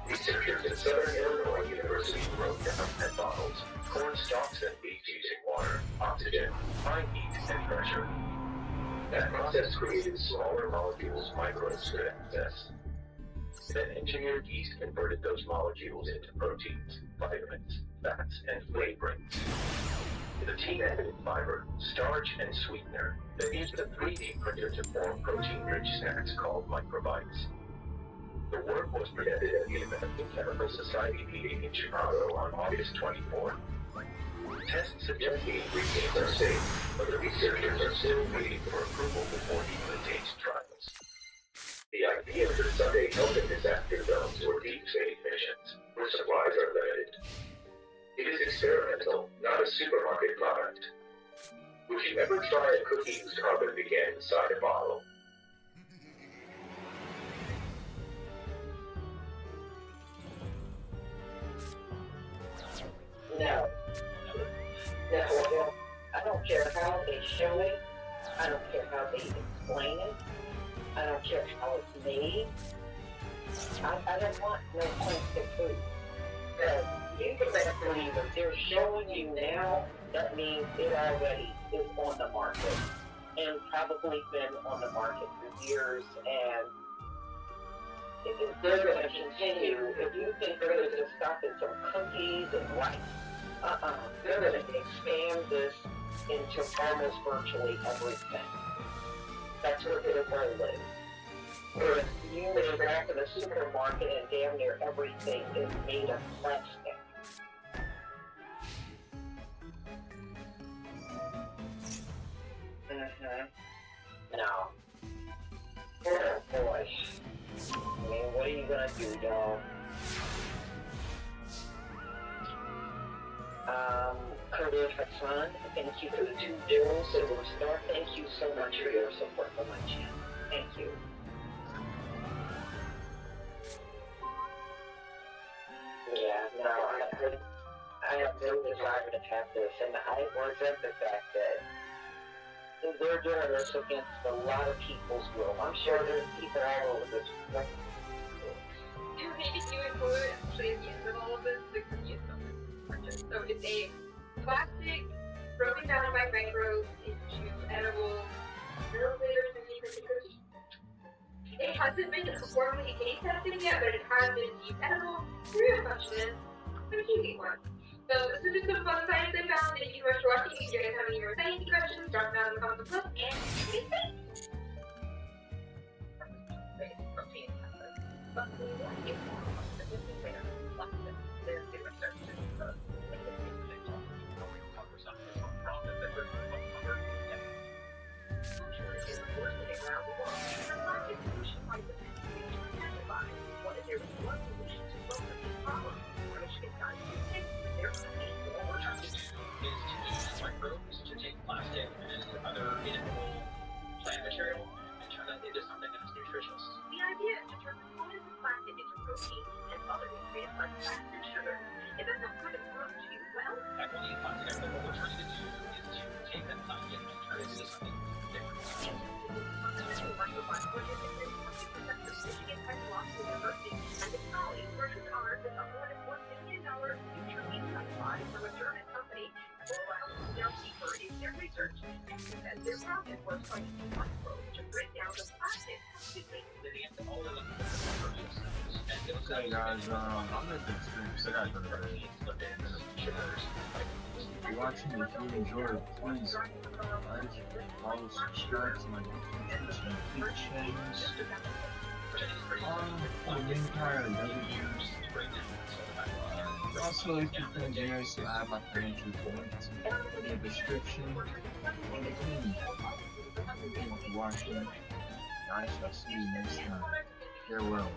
Researchers at Southern Illinois University broke down PET bottles, corn stalks and beets using water, oxygen, high heat, and pressure. That process created smaller molecules microbes could access. Then engineered yeast converted those molecules into proteins, vitamins, fats, and flavorings. The team added fiber, starch, and sweetener that used a 3D printer to form protein-rich snacks called microbites. The work was presented at the American Chemical Society meeting in Chicago on August 24th. Tests suggest the ingredients are safe, but the researchers are still waiting for approval before human-taste trials. The idea for Sunday health and disaster zones or deep space missions, where supplies are limited. It is experimental, not a supermarket product. Would you ever try a cookie whose carbon began inside a bottle? No. No, I don't care how they show it. I don't care how they explain it. I don't care how it's made. I don't want no plastic food. Because you can better believe if they're showing you now, that means it already is on the market. And probably been on the market for years, and they're going to continue. If you think they're going to just stop at some cookies and rice, they're going to expand this into almost virtually everything. That's what their goal is. Whereas you may back in the supermarket and damn near everything is made of plastic. No. Oh boy. I mean, what are you gonna do, y'all? Curtis Hassan, thank you for the $2 silver star. Thank you so much for your support for my channel. Thank you. Yeah, no, I have no desire to have this, and I resent the fact that they're doing this against a lot of people's will. I'm sure there's people all over this. You include actually at the end of all of this, the cookie is something purchased. So it's a plastic broken down by microbes into edible milliliters and cookie. It hasn't been formally taste tested yet, but it has been deep edible. The real question is, what do you eat one? So this is just some fun science I found. Thank you so much for watching. If you guys have any more science questions, drop them down in the comments below, and stay safe. Protein but we want to get more of the different lots of their research. Microbes to take plastic and other inedible plant material and turn that into something that's nutritious. The idea is to turn components of plastic into protein and other nutrients like fat and sugar. If that's not good approach to you, well, Actually, plastic, what we're trying to do is to take that plastic and turn it into something different. fundamental microbiome organism is Professor Michigan Technological University and his colleagues worked hard to award a $1 million future Yminkai prize from a German company that will allow them to delve deeper in their research and said their project was going to use microbes to break down the plastic completely. They get all of the microbial cells, and those say, guys, I'm making a stream because I gotta go to bed. If you're watching, if you enjoyed, please like, follow, subscribe to my YouTube channel, Big Chains. Yminkai or W. Also, if you're feeling generous, I have my financial points in the description. And again, thank you for watching. I shall see you next time. Farewell.